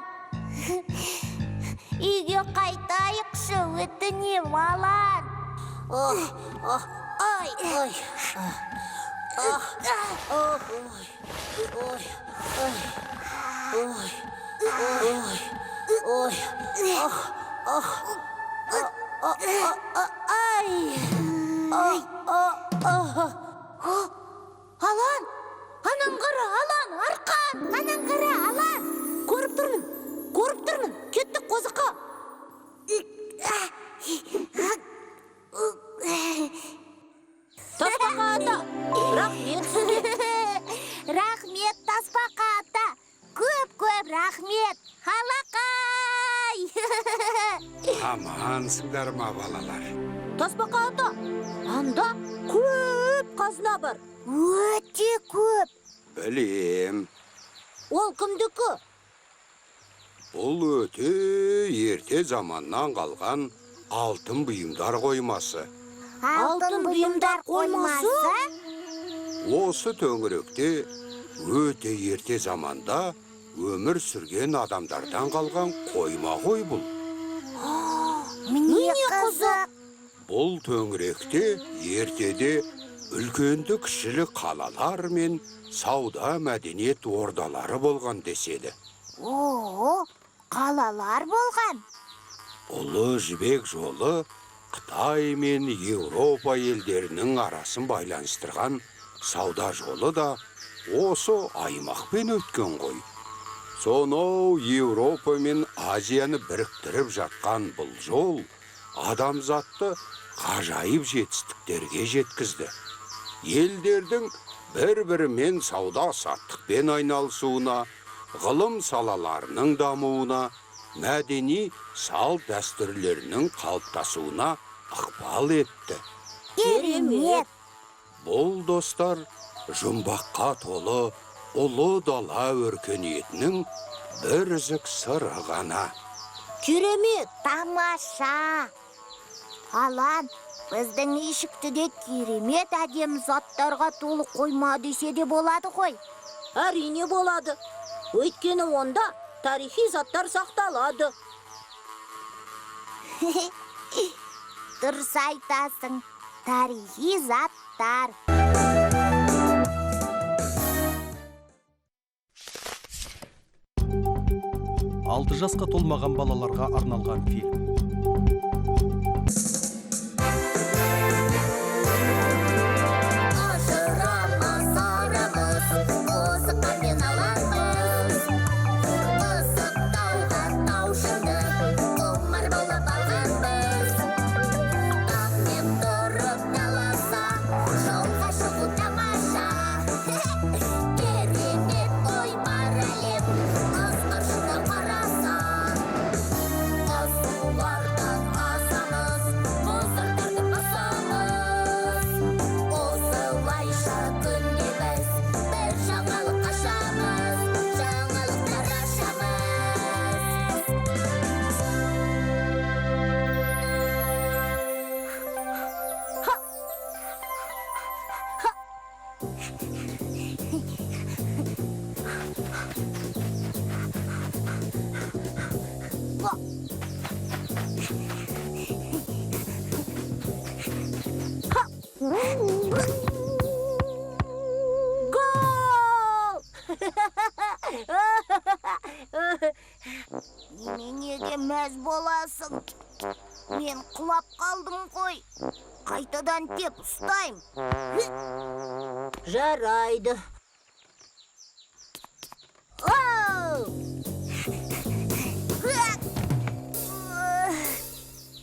[SPEAKER 4] Үйге қайтайықшы, өтінем, Алан.
[SPEAKER 3] Ай.
[SPEAKER 4] Алан, анан қара, Алан, арқан, анан қара, Алан.
[SPEAKER 3] Көріп тұрмын. Кеттік, Қозықа. Тасбақа ата, рахмет сізге.
[SPEAKER 4] Рахмет, Тасбақа ата. Көп рахмет. Алақай!
[SPEAKER 2] Амансыңдар ма, балалар?
[SPEAKER 3] Тасбақа ата, анда көп қазына бар.
[SPEAKER 4] Өте көп.
[SPEAKER 2] Білем,
[SPEAKER 3] Ол кімдікі?
[SPEAKER 2] бұл өте ерте заманнан қалған алтын бұйымдар қоймасы.
[SPEAKER 4] Алтын бұйымдар қоймасы?
[SPEAKER 2] Осы төңіректе өте ерте заманда өмір сүрген адамдардан қалған қойма ғой бұл.
[SPEAKER 4] Міне қызық.
[SPEAKER 2] Бұл төңіректе ертеде үлкенді кішілі қалалар мен сауда мәдениет ордалары болған деседі.
[SPEAKER 4] О, қалалар болған.
[SPEAKER 2] Ұлы жібек жолы Қытай мен Еуропа елдерінің арасын байланыстырған сауда жолы да осы аймақпен өткен ғой. Сонау Еуропа мен Азияны біріктіріп жатқан бұл жол адамзатты ғажайып жетістіктерге жеткізді. Елдердің бір-бірімен сауда-саттықпен айналысуына, ғылым салаларының дамуына, мәдени салт дәстүрлерінің қалыптасуына ықпал етті.
[SPEAKER 4] Керемет.
[SPEAKER 2] Бұл достар жұмбаққа толы ұлы дала өркениетінің бір үзік сыры ғана.
[SPEAKER 3] Керемет.
[SPEAKER 4] Тамаша. Алан, біздің үйшікті де керемет әдемі заттарға толы қойма десе де болады ғой.
[SPEAKER 3] Әрине болады. Өйткені онда тарихи заттар сақталады.
[SPEAKER 4] Дұрыс айтасың, тарихи заттар.
[SPEAKER 1] Алты жасқа толмаған балаларға арналған фильм.
[SPEAKER 3] Гол!
[SPEAKER 4] Неменеге мәз боласың? Мен құлап қалдым ғой. Қайтадан теп ұстайым.
[SPEAKER 3] Жарайды.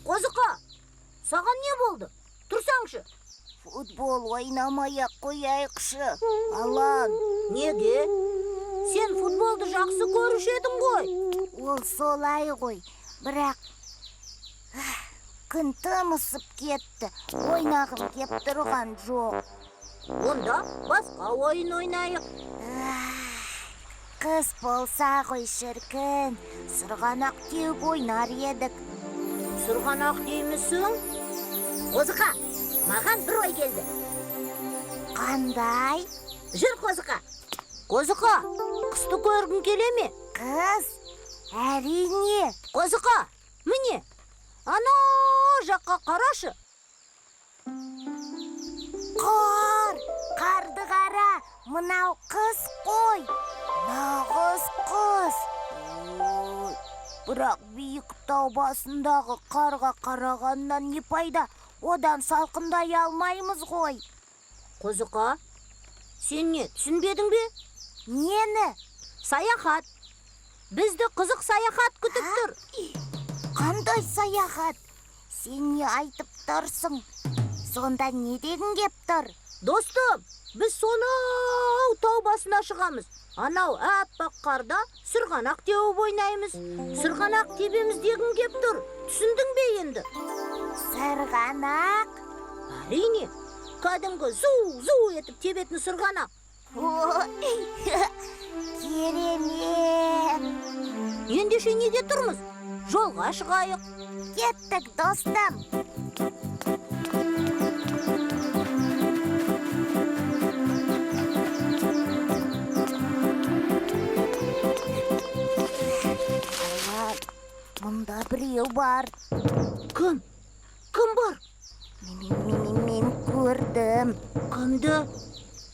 [SPEAKER 3] Қозықа, саған не болды? Тұрсаңшы.
[SPEAKER 4] футбол ойнамай-ақ қояйықшы, Алан.
[SPEAKER 3] Неге? Сен футболды жақсы көруші едің ғой.
[SPEAKER 4] Ол солай ғой, бірақ күн тымысып кетті. Ойнағым кеп тұрған жоқ.
[SPEAKER 3] Онда басқа ойын ойнайық.
[SPEAKER 4] Қыз болса ғой шіркін, сырғанақ теуіп ойнар едік.
[SPEAKER 3] Сырғанақ деймісің? Қозықа, маған бір ой келді.
[SPEAKER 4] Қандай?
[SPEAKER 3] Жүр Қозықа. Қозықа, қысты көргің келе ме?
[SPEAKER 4] Қыз, әрине.
[SPEAKER 3] Қозықа, міне, ана жаққа қарашы.
[SPEAKER 4] Қарды қара, мынау қыз қой. Нағыз қыз. Бірақ биік тау басындағы қарға қарағаннан не пайда? Одан салқындай алмаймыз ғой.
[SPEAKER 3] Қозықа, сен не, түсінбедің бе?
[SPEAKER 4] Нені?
[SPEAKER 3] Саяхат. Бізді қызық саяхат күтіп тұр.
[SPEAKER 4] Қандай саяхат? Сен не айтып тұрсың? Сонда не дегің кеп тұр?
[SPEAKER 3] Достым, біз сонау тау басына шығамыз. Анау аппақ қарда сырғанақ теуіп ойнаймыз. Сырғанақ тебеміз дегің кеп тұр. Түсіндің бе енді?
[SPEAKER 4] Сырғанақ?
[SPEAKER 3] Әрине, кәдімгі зу етіп тебетін сырғанақ.
[SPEAKER 4] Керемет!
[SPEAKER 3] Ендеше неге тұрмыз? Жолға шығайық.
[SPEAKER 4] Кеттік, достым. Мұнда біреу бар.
[SPEAKER 3] Кім? Кім бар?
[SPEAKER 4] Мен көрдім.
[SPEAKER 3] Кімді?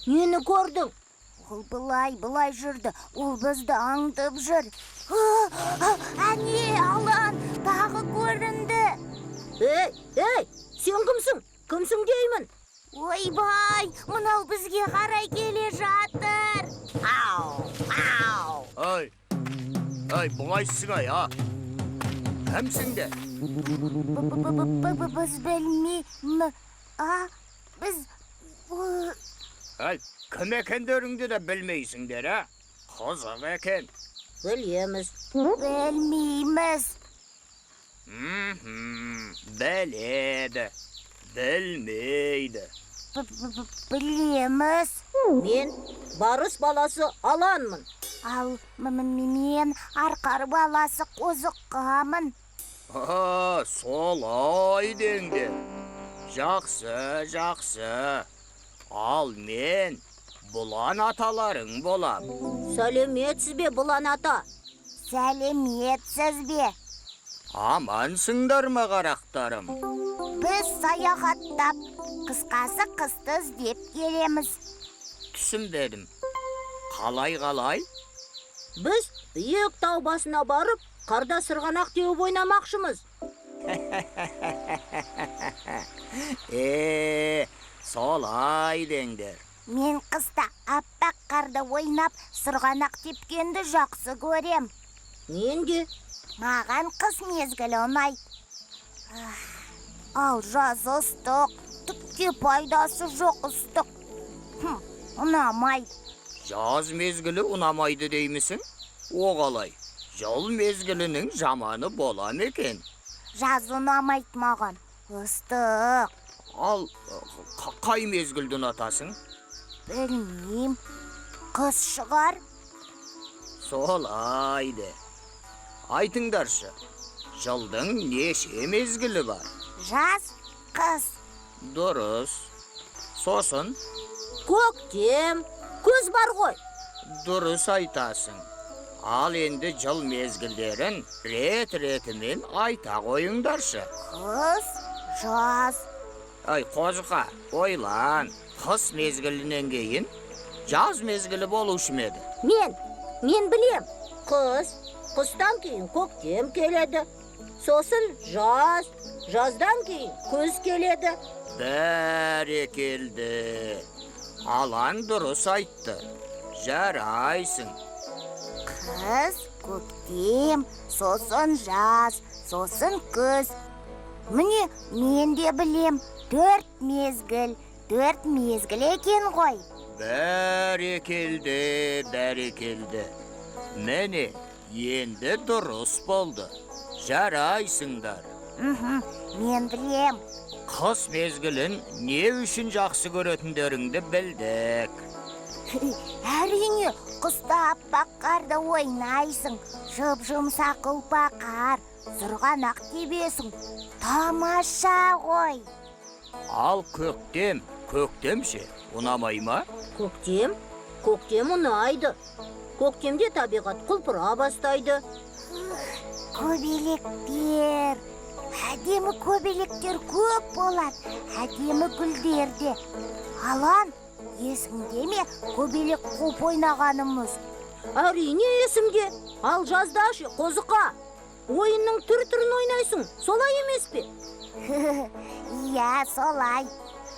[SPEAKER 3] Нені көрдің?
[SPEAKER 4] Ол былай жүрді. Ол бізді аңдып жүр. Әне, Алан, тағы көрінді.
[SPEAKER 3] Ей, сен кімсің? Кімсің деймін?
[SPEAKER 4] Ойбай, мынау бізге қарай келе жатыр.
[SPEAKER 7] Ай, бұлайсың а? Кімсіңдер?
[SPEAKER 4] Біз білмеймі. Біз...
[SPEAKER 7] Ай, кім екендеріңді де білмейсіңдер, а? Қызық екен.
[SPEAKER 3] Білеміз.
[SPEAKER 4] Білмейміз.
[SPEAKER 7] Біледі, білмейді.
[SPEAKER 4] Білеміз.
[SPEAKER 3] Мен барыс баласы Аланмын.
[SPEAKER 4] Ал мен арқар баласы Қозыққамын.
[SPEAKER 7] Солай деңдер. Жақсы. Ал мен бұлан аталарың болам.
[SPEAKER 3] Сәлеметсіз бе, Бұлан ата?
[SPEAKER 4] Сәлеметсіз бе?
[SPEAKER 7] Амансыңдар ма, қарақтарым?
[SPEAKER 4] Біз саяхаттап, қысқасы қызды іздеп келеміз.
[SPEAKER 7] Түсінбедім. Қалай?
[SPEAKER 3] Біз биік тау басына барып, қарда сырғанақ теуіп ойнамақшымыз.
[SPEAKER 7] Солай деңдер.
[SPEAKER 4] Мен қыста аппақ қарды ойнап, сырғанақ тепкенді жақсы көрем.
[SPEAKER 3] Ненде?
[SPEAKER 4] Маған қыс мезгілі ұнайды. Ал жаз ыстық, тіпті пайдасы жоқ ыстық. Ұнамайды.
[SPEAKER 7] Жаз мезгілі ұнамайды деймісің? Оғалай, жол мезгілінің жаманы болам екен.
[SPEAKER 4] Жаз ұнамайды маған, ыстық.
[SPEAKER 7] Ал қай мезгілді ұнатасың?
[SPEAKER 4] Білмейм, қыс шығар.
[SPEAKER 7] Солайды. Айтыңдаршы, жылдың неше мезгілі бар?
[SPEAKER 4] Жаз, қыс.
[SPEAKER 7] Дұрыс. Сосын?
[SPEAKER 3] Көктем, күз бар ғой.
[SPEAKER 7] Дұрыс айтасың. Ал енді жыл мезгілдерін рет-ретімен айта қойыңдаршы.
[SPEAKER 4] Қыс, жаз.
[SPEAKER 7] Ай, Қозықа, ойлан. Қыс мезгілінен кейін жаз мезгілі болушы ма еді?
[SPEAKER 3] Мен білем. Қыстан кейін көктем келеді. Сосын жаз, жаздан кейін күз келеді.
[SPEAKER 7] Бәрекелді. Алан дұрыс айтты. Жарайсың.
[SPEAKER 4] Қыс, көктем, сосын жаз, сосын күз. Міне, мен де білем, 4 мезгіл. 4 мезгіл екен ғой.
[SPEAKER 7] Бәрекелді. Міне, енді дұрыс болды. Жарайсыңдар.
[SPEAKER 4] Мен білем.
[SPEAKER 7] Қыс мезгілін не үшін жақсы көретіндеріңді білдік.
[SPEAKER 4] Әрине, қыста аппақ қарда ойнайсың. Жып-жұмсақ ұлпа қар, сырғанақ тебесің. Тамаша ғой.
[SPEAKER 7] Ал көктем ше, ұнамай ма?
[SPEAKER 3] Көктем ұнайды. Көктемде табиғат құлпыра бастайды.
[SPEAKER 4] Көбелектер. Әдемі көбелектер көп болады. Әдемі гүлдерде. Алан, есіңде ме көбелек қуып ойнағанымыз?
[SPEAKER 3] Әрине есімде. Ал жазда ше, Қозықа. Ойынның түр-түрін ойнайсың, солай емес пе?
[SPEAKER 4] Иә, солай.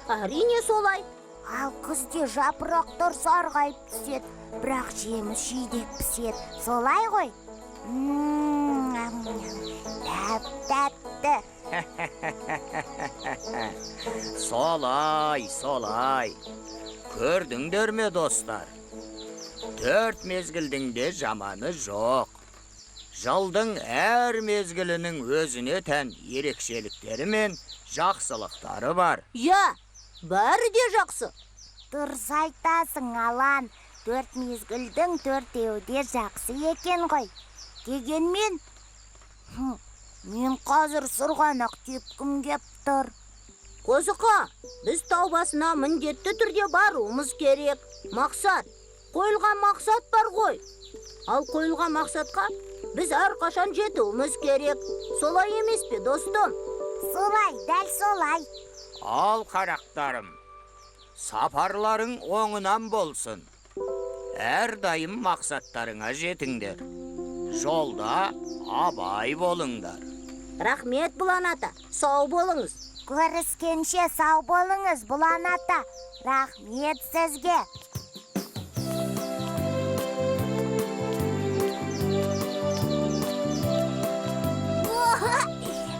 [SPEAKER 3] Әрине солай.
[SPEAKER 4] Ал күзде жапырақтар сарғайып түседі, бірақ жеміс жидек піседі. Солай ғой? Тәп-тәтті.
[SPEAKER 7] Солай. Көрдіңдер ме, достар? 4 мезгілдің де жаманы жоқ. Жылдың әр мезгілінің өзіне тән ерекшеліктері мен жақсылықтары бар.
[SPEAKER 3] Я, бәрі де жақсы.
[SPEAKER 4] Дұрыс айтасың, Алан. 4 мезгілдің 4-еуі де жақсы екен ғой. Дегенмен, мен қазір сырғанақ тепкім кеп тұр.
[SPEAKER 3] Қозықа, біз тау басына міндетті түрде баруымыз керек. Мақсат, қойылған мақсат бар ғой. Ал қойылған мақсатқа біз әрқашан жетуіміз керек. Солай емес пе, достым?
[SPEAKER 4] Солай, дәл солай.
[SPEAKER 7] Ал қарақтарым, сапарларың оңынан болсын. Әрдайым мақсаттарыңа жетіңдер. Жолда абай болыңдар.
[SPEAKER 3] Рахмет, Бұлан ата, сау болыңыз.
[SPEAKER 4] Көріскенше сау болыңыз, Бұлан ата. Рахмет сізге.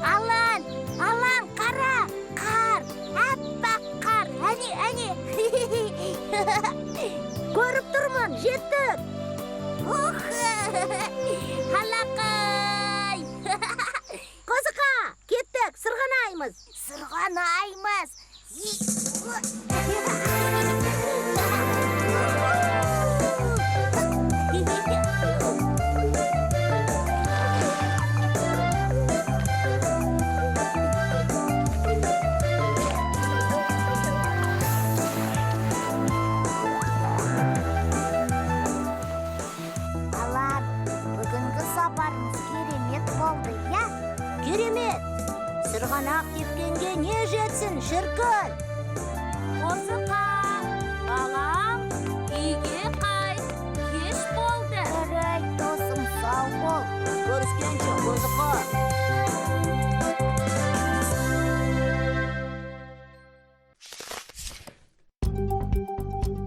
[SPEAKER 4] Алан, қара, қар, аппақ қар. Әне.
[SPEAKER 3] Көріп тұрмын, жеттік.
[SPEAKER 4] Халақай.
[SPEAKER 3] Қозықа, кеттік, сырғанаймыз.
[SPEAKER 4] Сырғанаймыз. Алан, бүгінгі сапарымыз керемет болды, я?
[SPEAKER 3] Керемет. Сырғанақ тепкенге не жетсін, шіркін?
[SPEAKER 5] Қозықа, балам, үйге қайт, кеш болды.
[SPEAKER 4] Жарайды, досым, сау бол.
[SPEAKER 3] Көріскенше, Қозықа.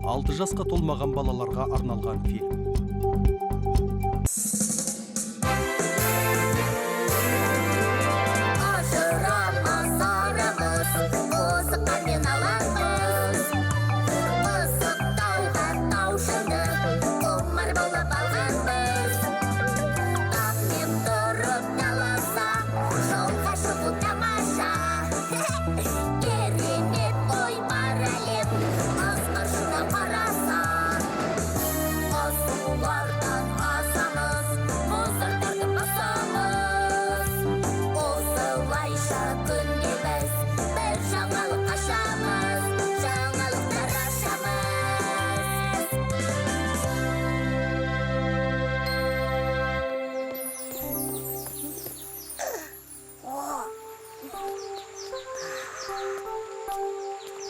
[SPEAKER 1] 6 жасқа толмаған балаларға арналған фильм.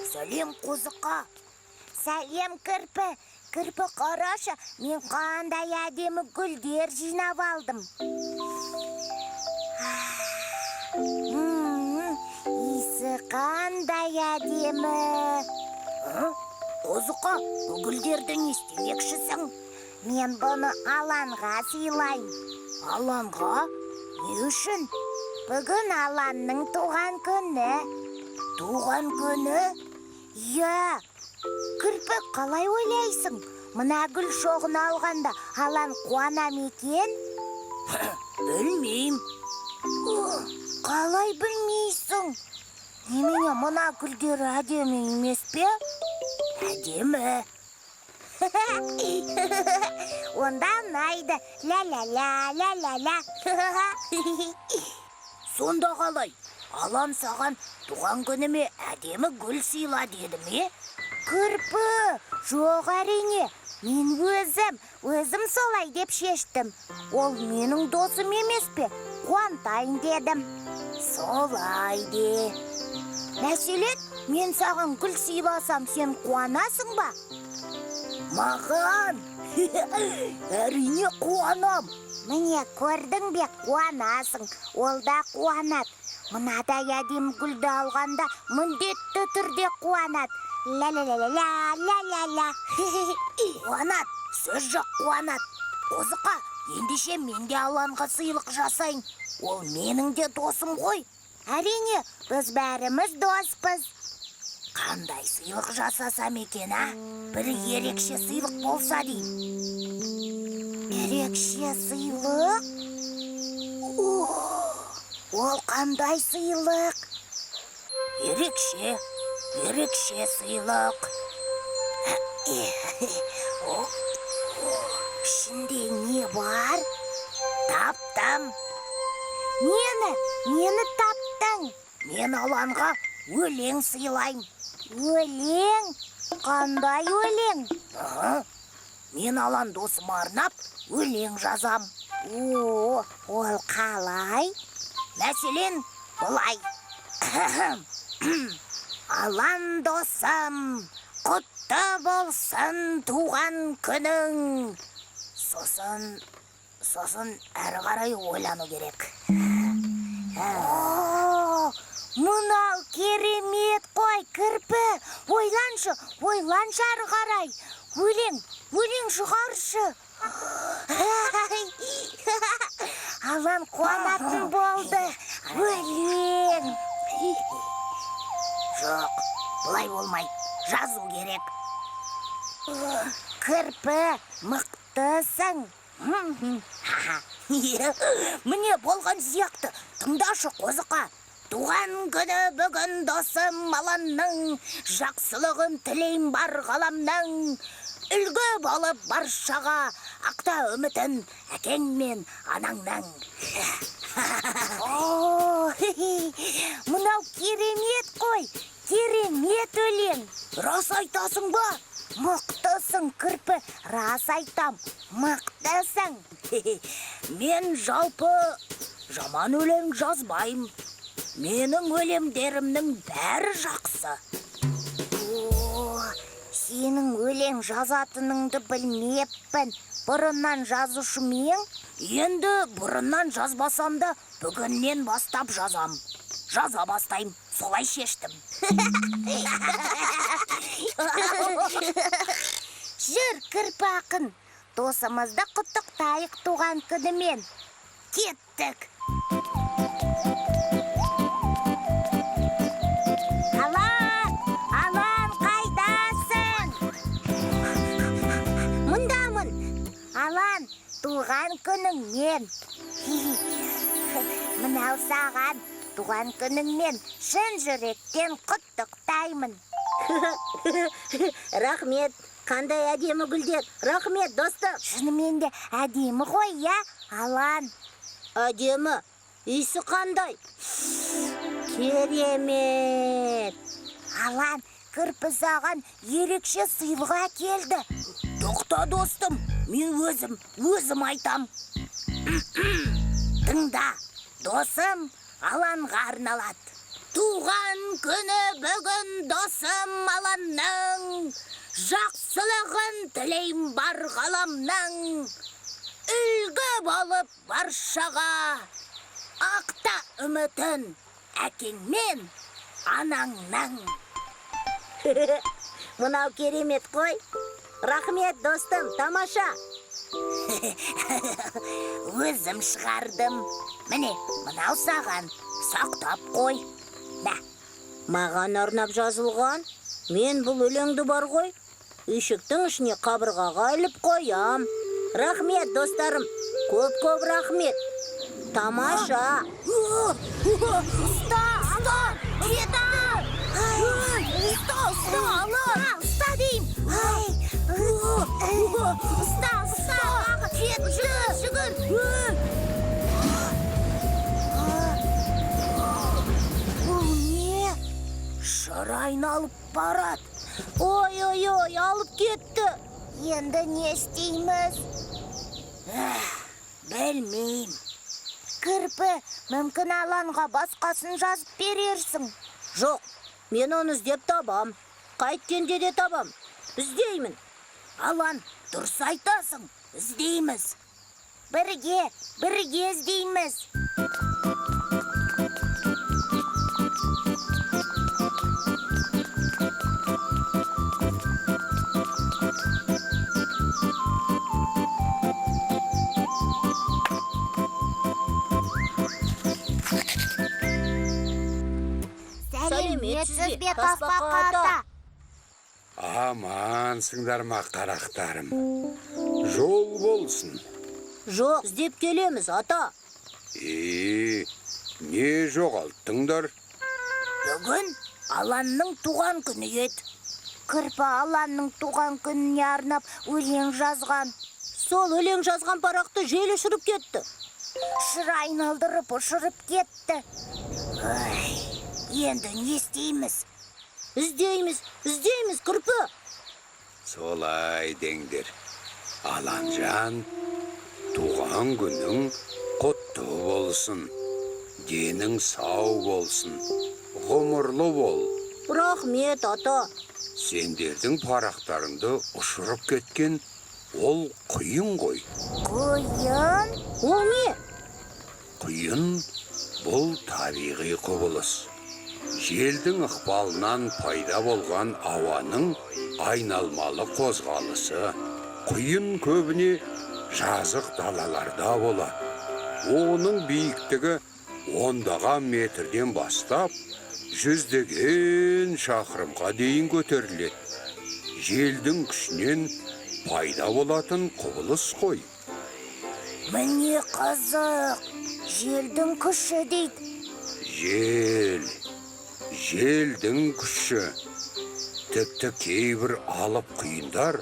[SPEAKER 4] Сәлем, Қозықа. Сәлем, Кірпі. Кірпі, қарашы, мен қандай әдемі гүлдер жинап алдым. Иісі қандай әдемі. Қозықа, бұл гүлдерді не істемекшісің? Мен бұны Аланға сыйлайын. Аланға? Не үшін? Бүгін Аланның туған күні. Туған күні? Иә, кірпі қалай ойлайсың? Мына гүл шоғын алғанда алан қуана ма екен?
[SPEAKER 7] Білмейм.
[SPEAKER 4] Қалай білмейсің? Немене мына гүлдер әдемі емес пе?
[SPEAKER 7] Әдемі.
[SPEAKER 4] Онда ұнайды. Ля-ля-ля.
[SPEAKER 7] Сонда қалай? Алан саған туған күніме әдемі гүл сыйла деді ме?
[SPEAKER 4] Кірпі, жоқ әрине. Мен өзім солай деп шештім. Ол менің досым емес пе? Қуантайын дедім.
[SPEAKER 7] Солай де.
[SPEAKER 4] Мәселен, мен саған гүл сыйласам, сен қуанасың ба?
[SPEAKER 7] Маған? Әрине қуанам.
[SPEAKER 4] Міне, көрдің бе, қуанасың. Ол да қуанады. Мынадай әдемі гүлді алғанда міндетті түрде қуанады. Ля-ля-ля-ля-ля-ля-ля.
[SPEAKER 7] Қуанат, сөз жоқ қуанат. Қозықа, ендеше мен де Аланға сыйлық жасайын. Ол менің де досым ғой.
[SPEAKER 4] Әрине, біз бәріміз доспыз.
[SPEAKER 7] Қандай сыйлық жасасам екен, а? Бір ерекше сыйлық болса дейін.
[SPEAKER 4] Ерекше сыйлық?
[SPEAKER 7] Ол қандай сыйлық? Ерекше сыйлық.
[SPEAKER 4] Ішінде не бар?
[SPEAKER 7] Таптым.
[SPEAKER 4] Нені таптың?
[SPEAKER 7] Мен Аланға өлең сыйлайым.
[SPEAKER 4] Өлең? Қандай өлең?
[SPEAKER 7] Мен Алан досыма арнап өлең жазам.
[SPEAKER 4] Ол қалай?
[SPEAKER 7] Мәселен, бұлай. Алан досым, құтты болсын туған күнің. Сосын әрі қарай ойлану керек.
[SPEAKER 4] Мынау керемет қой, Кірпі. Ойланшы әрі қарай. Өлең шығаршы. Алан қуанатын болды. Өлең.
[SPEAKER 7] Жоқ, бұлай болмай, жазу керек.
[SPEAKER 4] Кірпі, мықтысың.
[SPEAKER 7] Міне болған сияқты. Тыңдашы, Қозықа. Туған күні бүгін досым Аланның, жақсылығын тілейм бар ғаламның. Үлгі болып баршаға, ақта үмітін әкең мен анаңның.
[SPEAKER 4] Мынау керемет қой, керемет өлең.
[SPEAKER 7] Рас айтасың ба?
[SPEAKER 4] Мықтысың, Кірпі, рас айтам, мықтысың.
[SPEAKER 7] Мен жалпы жаман өлең жазбайым. Менің өлеңдерімнің бәрі жақсы.
[SPEAKER 4] Сенің өлең жазатыныңды білмеппін. Бұрыннан жазушы мен?
[SPEAKER 7] Енді бұрыннан жазбасам да, бүгіннен бастап жазам. Жаза бастайым, солай шештім.
[SPEAKER 4] Жүр, Кірпі ақын, досымызды құттықтайық туған күнімен.
[SPEAKER 7] Кеттік.
[SPEAKER 4] Алан, қайдасың?
[SPEAKER 3] Мұндамын.
[SPEAKER 4] Алан, туған күніңмен. Мынау саған туған күніңмен шын жүректен құттықтаймын.
[SPEAKER 3] Рахмет. Қандай әдемі гүлдер. Рахмет, достым.
[SPEAKER 4] Шынымен де әдемі ғой, я, Алан.
[SPEAKER 3] Әдемі. Иісі қандай? Керемет.
[SPEAKER 4] Алан, Кірпі саған ерекше сыйлық әкелді.
[SPEAKER 7] Тоқта, достым, мен өзім айтам. Тыңда, досым Аланға арналады. Туған күні бүгін досым Аланның, жақсылығын тілейм бар ғаламның. Үлгі болып баршаға, ақта үмітін әкең мен анаңның.
[SPEAKER 3] Мынау керемет қой. Рахмет, достым, тамаша.
[SPEAKER 7] Өзім шығардым. Міне, мынау саған сақтап қой. Бә.
[SPEAKER 3] Маған арнап жазылған? Мен бұл өлеңді бар ғой, үйшіктің ішіне қабырғаға іліп қоям. Рахмет, достарым. Көп рахмет. Тамаша.
[SPEAKER 7] Ұста, кетті! Ұста, алып! Ұста дейм! Ұста, кетті! Жүгір! Бұл не? Шыр айналып барад.
[SPEAKER 3] Ой, алып кетті.
[SPEAKER 4] Енді не істейміз?
[SPEAKER 7] Білмейм.
[SPEAKER 4] Кірпі, мүмкін Аланға басқасын жазып берерсің.
[SPEAKER 3] Жоқ, мен оны іздеп табам. Қайткенде де табам. Іздеймін.
[SPEAKER 7] Алан, дұрыс айтасың. Іздейміз.
[SPEAKER 4] Бірге іздейміз. Сәлеметсіз бе, Тасбақа ата?
[SPEAKER 2] Амансыңдар ма, қарақтарым. Жол болсын.
[SPEAKER 3] Жоқ, іздеп келеміз, ата.
[SPEAKER 2] Не жоғалттыңдар?
[SPEAKER 7] Бүгін Аланның туған күні еді.
[SPEAKER 4] Кірпі Аланның туған күніне арнап өлең жазған.
[SPEAKER 3] Сол өлең жазған парақты жел ұшырып кетті.
[SPEAKER 4] Шыр айналдырып ұшырып кетті.
[SPEAKER 7] Енді не істейміз?
[SPEAKER 3] Іздейміз, Кірпі.
[SPEAKER 2] Солай деңдер. Аланжан, туған күнің құтты болсын. Денің сау болсын. Ғұмырлы бол.
[SPEAKER 3] Рахмет, ата.
[SPEAKER 2] Сендердің парақтарыңды ұшырып кеткен ол құйын ғой.
[SPEAKER 4] Құйын?
[SPEAKER 3] Ол не?
[SPEAKER 2] Құйын бұл табиғи құбылыс. Желдің ықпалынан пайда болған ауаның айналмалы қозғалысы. Құйын көбіне жазық далаларда болады. Оның биіктігі 10 метрден бастап, 100 шақырымға дейін көтеріледі. Желдің күшінен пайда болатын құбылыс қой.
[SPEAKER 7] Міне қызық.
[SPEAKER 4] Желдің күші дейді.
[SPEAKER 2] Желдің күші. Тіпті кейбір алып құйындар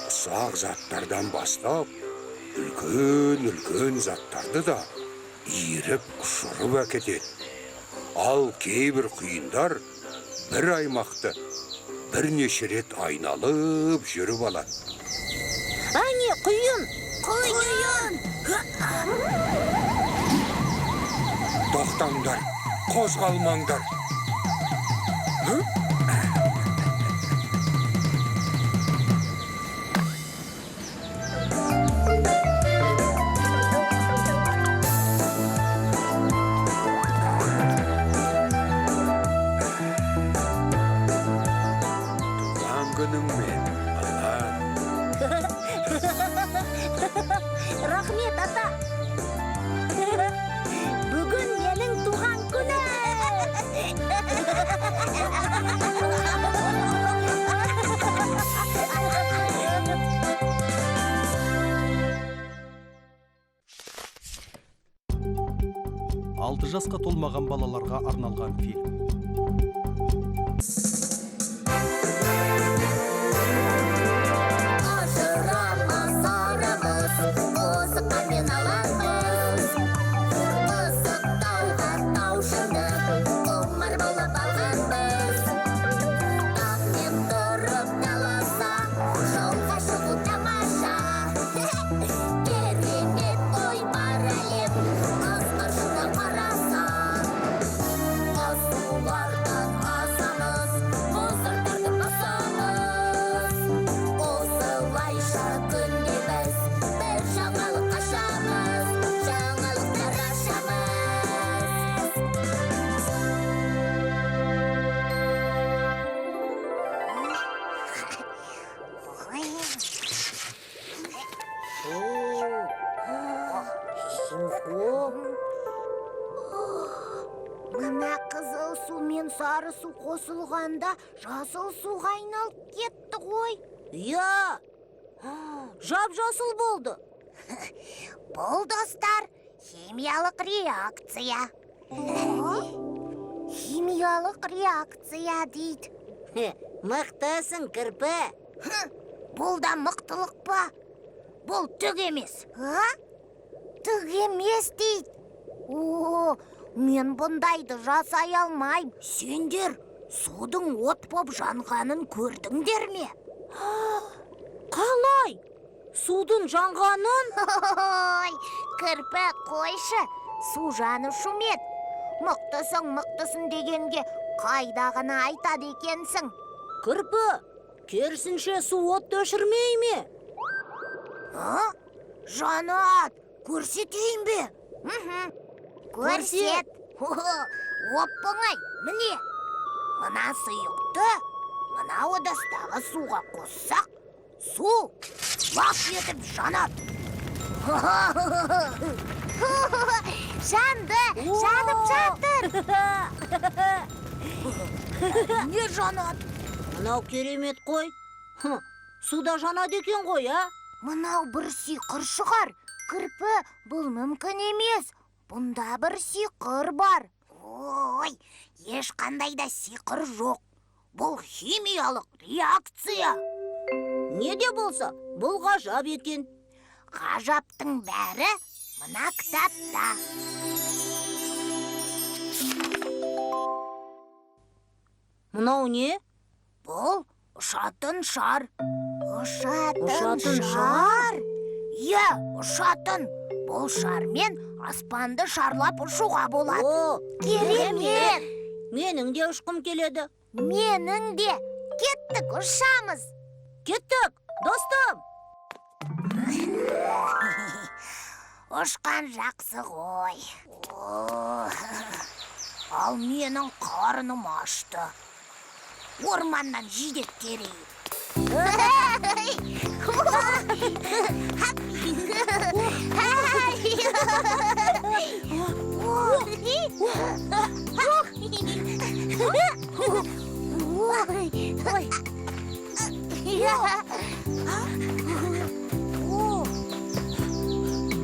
[SPEAKER 2] ұсақ заттардан бастап, үлкен заттарды да иіріп ұшырып әкетеді. Ал кейбір құйындар бір аймақты бірнеше рет айналып жүріп алады.
[SPEAKER 3] Әне, құйын!
[SPEAKER 2] Тоқтаңдар, қозғалмаңдар. Туған күніңмен, Алан.
[SPEAKER 3] Рахмет, ата. Бүгін менің туған күні.
[SPEAKER 1] Алты жасқа толмаған балаларға арналған фильм.
[SPEAKER 4] Керемет ой бар әлем, қыз ыршына қараса. Қыз суға
[SPEAKER 7] сары су қосылғанда жасыл суға айналып кетті ғой.
[SPEAKER 3] Иә, жап-жасыл болды.
[SPEAKER 7] Бұл, достар, химиялық реакция. Химиялық реакция дейді.
[SPEAKER 3] Мықтысың, Кірпі.
[SPEAKER 7] Бұл да мықтылық па? Бұл түк емес. Түк емес дейді. О, мен бұндайды жасай алмайм. Сендер судың от боп жанғанын көрдіңдер ме?
[SPEAKER 3] Қалай? Судың жанғанын?
[SPEAKER 7] Ой, Кірпі, қойшы, су жаны шумет. Мықтысың дегенге қайдағыны айтады екенсің.
[SPEAKER 3] Кірпі, керісінше су отты өшірмей ме?
[SPEAKER 7] Жанат, көрсетейін бе? Көрсет. Оп-оңай, міне. Мына сұйықты, мына ыдыстағы суға қоссақ, су лап етіп жанады. Жанды, жанып жатыр. Не жанады?
[SPEAKER 3] Мынау керемет қой. Суда жанады екен ғой, а?
[SPEAKER 7] Мынау бір сиқыр шығар. Кірпі, бұл мүмкін емес. Бұнда бір сиқыр бар. Ой, ешқандай да сиқыр жоқ. Бұл химиялық реакция.
[SPEAKER 3] Не де болса, бұл ғажап екен.
[SPEAKER 7] Ғажаптың бәрі мына кітапта.
[SPEAKER 3] Мынау не?
[SPEAKER 7] Бұл ұшатын шар.
[SPEAKER 3] Ұшатын
[SPEAKER 7] Ұшатын шар? Иә, ұшатын. Бұл шармен аспанды шарлап ұшуға болады.
[SPEAKER 3] О,
[SPEAKER 7] Керемет!
[SPEAKER 3] Менің де ұшқым келеді.
[SPEAKER 7] Менің де. Кеттік, ұшамыз.
[SPEAKER 3] Кеттік, достым.
[SPEAKER 7] Ұшқан жақсы ғой. Ал менің қарным ашты. Орманнан жидек терейін.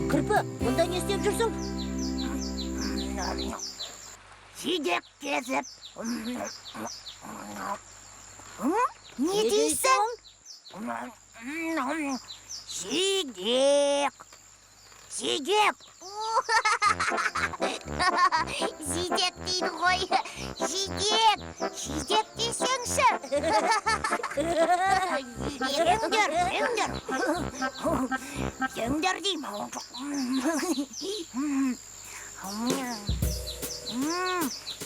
[SPEAKER 3] Кірпі, мұнда не істеп жүрсің?
[SPEAKER 7] Жидек кезіп. Не дейсің? Жидек. Жидек. Жидек дейді ғой. Жидек. Жидек десеңші. Жеңдер деймін.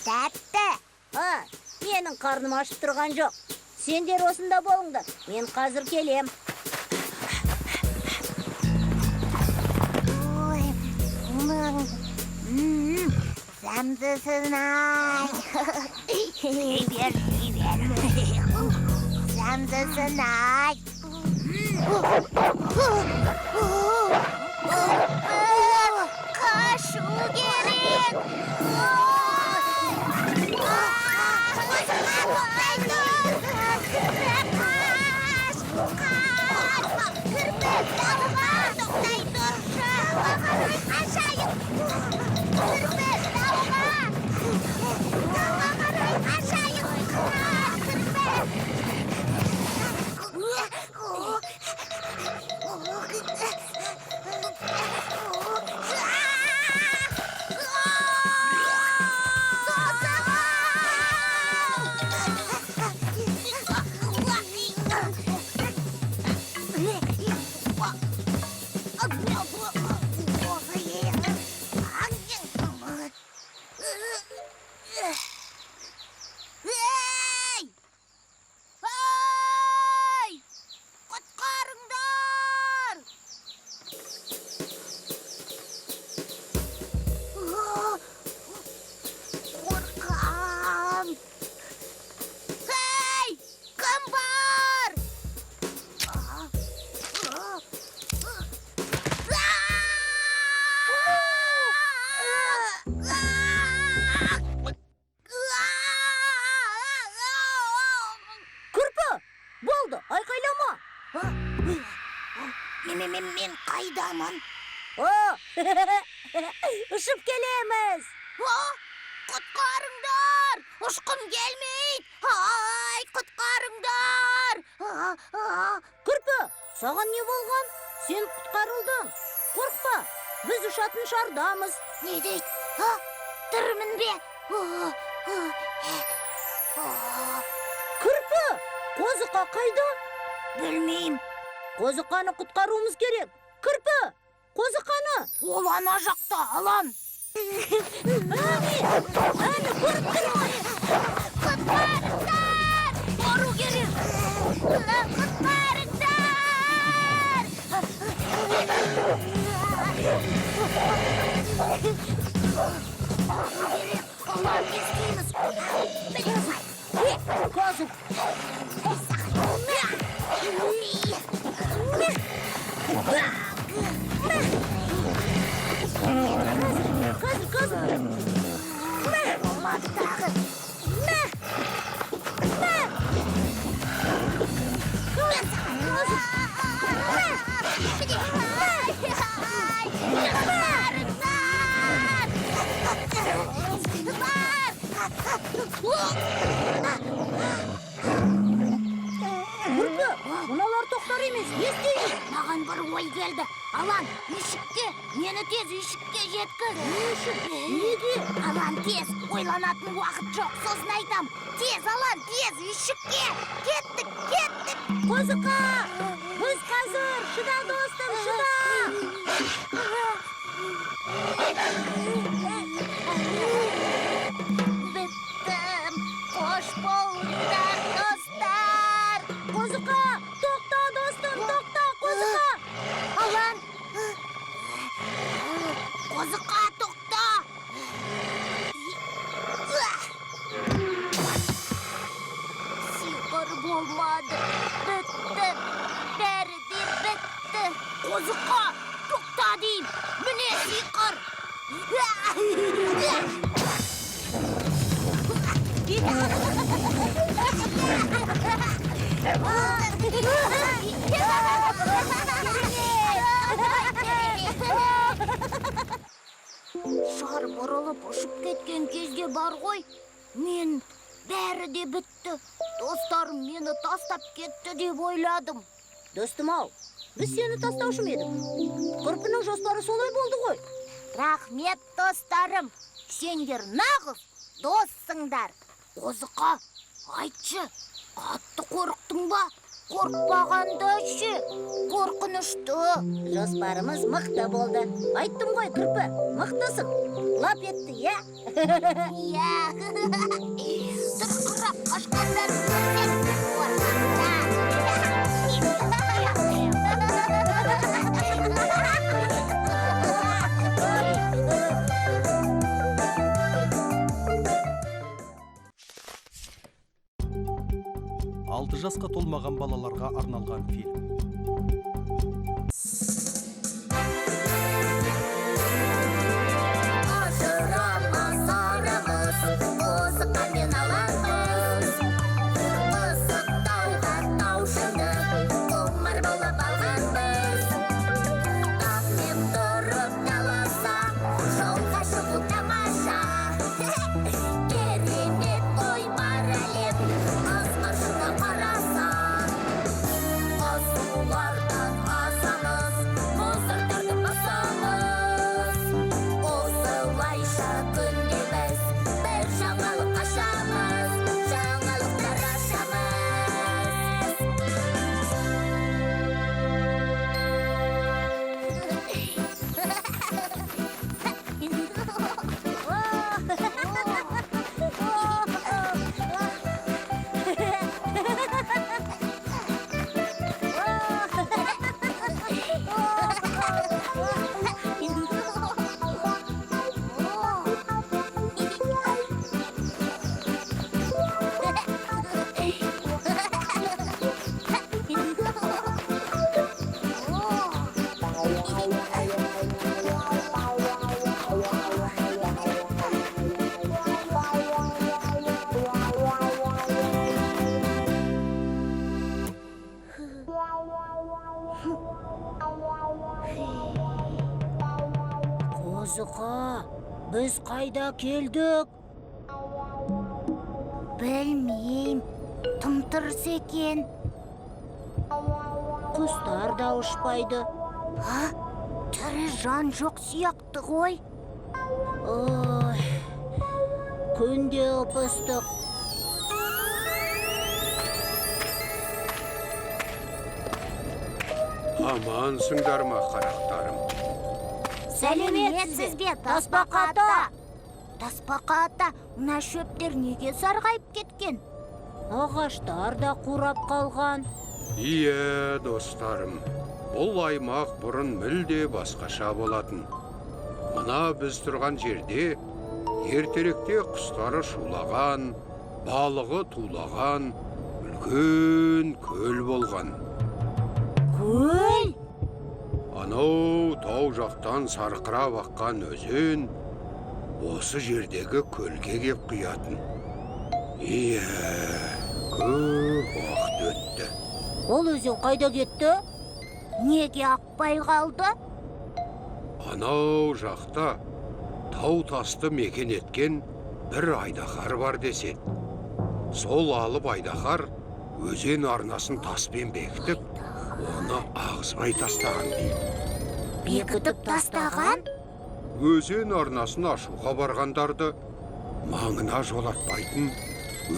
[SPEAKER 7] Тәтті.
[SPEAKER 3] Менің қарным ашып тұрған жоқ. Сендер осында болыңдар. Мен қазір келем.
[SPEAKER 7] Сәмдісін-ай. Жей бер. Сәмдісін-ай. Қашу керек. Мен қайдамын?
[SPEAKER 3] О, ұшып келеміз.
[SPEAKER 7] Құтқарыңдар! Ұшқым келмейді! Ай, құтқарыңдар!
[SPEAKER 3] Күрпі, саған не болған? Сен құтқарылдың. Қорқпа, біз ұшатын шардамыз.
[SPEAKER 7] Не дейді? Тірімін бе?
[SPEAKER 3] Күрпі, қозықа қайда?
[SPEAKER 7] Білмейм.
[SPEAKER 3] Қозықаны құтқаруымыз керек. Күрпі, қозықаны.
[SPEAKER 7] Ол ана жақта, алан.
[SPEAKER 3] Әне көріп тұрмын.
[SPEAKER 7] Құтқарыңдар! Бару керек! Құтқарыңдар! Алан, не істейміз?
[SPEAKER 3] Қазір. Қазір.
[SPEAKER 7] Болмады тағы.
[SPEAKER 3] Күрпі, мыналар тоқтар емес. Не істейміз?
[SPEAKER 7] Маған бір ой келді. Алан, үйшікке, мені тез үйшікке жеткіз.
[SPEAKER 3] Неге?
[SPEAKER 7] Алан, тез, ойланатын уақыт жоқ, сосын айтам. Тез, Алан, тез, үйшікке. Кеттік.
[SPEAKER 3] Қозықа, біз қазір. Шыда, достым, шыда.
[SPEAKER 7] Біттім, қош болыңдар, достар.
[SPEAKER 3] Қозықа, тоқта, достым, тоқта, Қозықа.
[SPEAKER 7] Алан, қозықа, тоқта. Сиқыр болмады. Бітті. Бәрі де бітті. Қозықа, тоқта дейм. Міне сиқыр. Шар бұрылып ұшып кеткен кезде бар ғой, мен бәрі де бітті. Достарым мені тастап кетті деп ойладым.
[SPEAKER 3] Достым-ау, біз сені тастаушы ма едік? Күрпінің жоспары солай болды ғой.
[SPEAKER 7] Рахмет, достарым. Сендер нағыз доссыңдар. Қозықа, айтшы, қатты қорықтың ба? Қорықпағанда ше, қорқынышты.
[SPEAKER 3] Жоспарымыз мықты болды. Айттым ғой, Күрпі, мықтысың. Лап етті, е?
[SPEAKER 7] Иә. Тырқырап қашқандар көрсетті қорқанда.
[SPEAKER 1] Алты жасқа толмаған балаларға арналған фильм.
[SPEAKER 6] Керемет ой бар әлем, қыз қаршыға қараса.
[SPEAKER 3] Қозықа, біз қайда келдік?
[SPEAKER 7] Білмейм, тым-тырыс екен.
[SPEAKER 3] Құстар да ұшпайды.
[SPEAKER 7] Тірі жан жоқ сияқты ғой.
[SPEAKER 3] Ой, күн де ып-ыстық.
[SPEAKER 2] Амансыңдар ма, қарақтарым?
[SPEAKER 7] Сәлеметсіз бе, Тасбақа ата? Тасбақа ата, мына шөптер неге сарғайып кеткен?
[SPEAKER 3] Ағаштар да қурап қалған.
[SPEAKER 2] Ие, достарым, бұл аймақ бұрын мүлде басқаша болатын. Мына біз тұрған жерде ертеректе құстары шулаған, балығы тулаған, үлкен көл болған.
[SPEAKER 3] Көл?
[SPEAKER 2] Анау тау жақтан сарқырап аққан өзен осы жердегі көлге кеп құятын. Ие, көп уақыт өтті.
[SPEAKER 3] Ол өзен қайда кетті?
[SPEAKER 7] Неге ақпай қалды?
[SPEAKER 2] Анау жақта тау тасты мекен еткен бір айдаһар бар деседі. Сол алып айдаһар өзен арнасын таспен бекітіп, оны ағызбай тастаған дейді.
[SPEAKER 7] Бекітіп тастаған?
[SPEAKER 2] Өзен арнасын ашуға барғандарды маңына жолатпайтын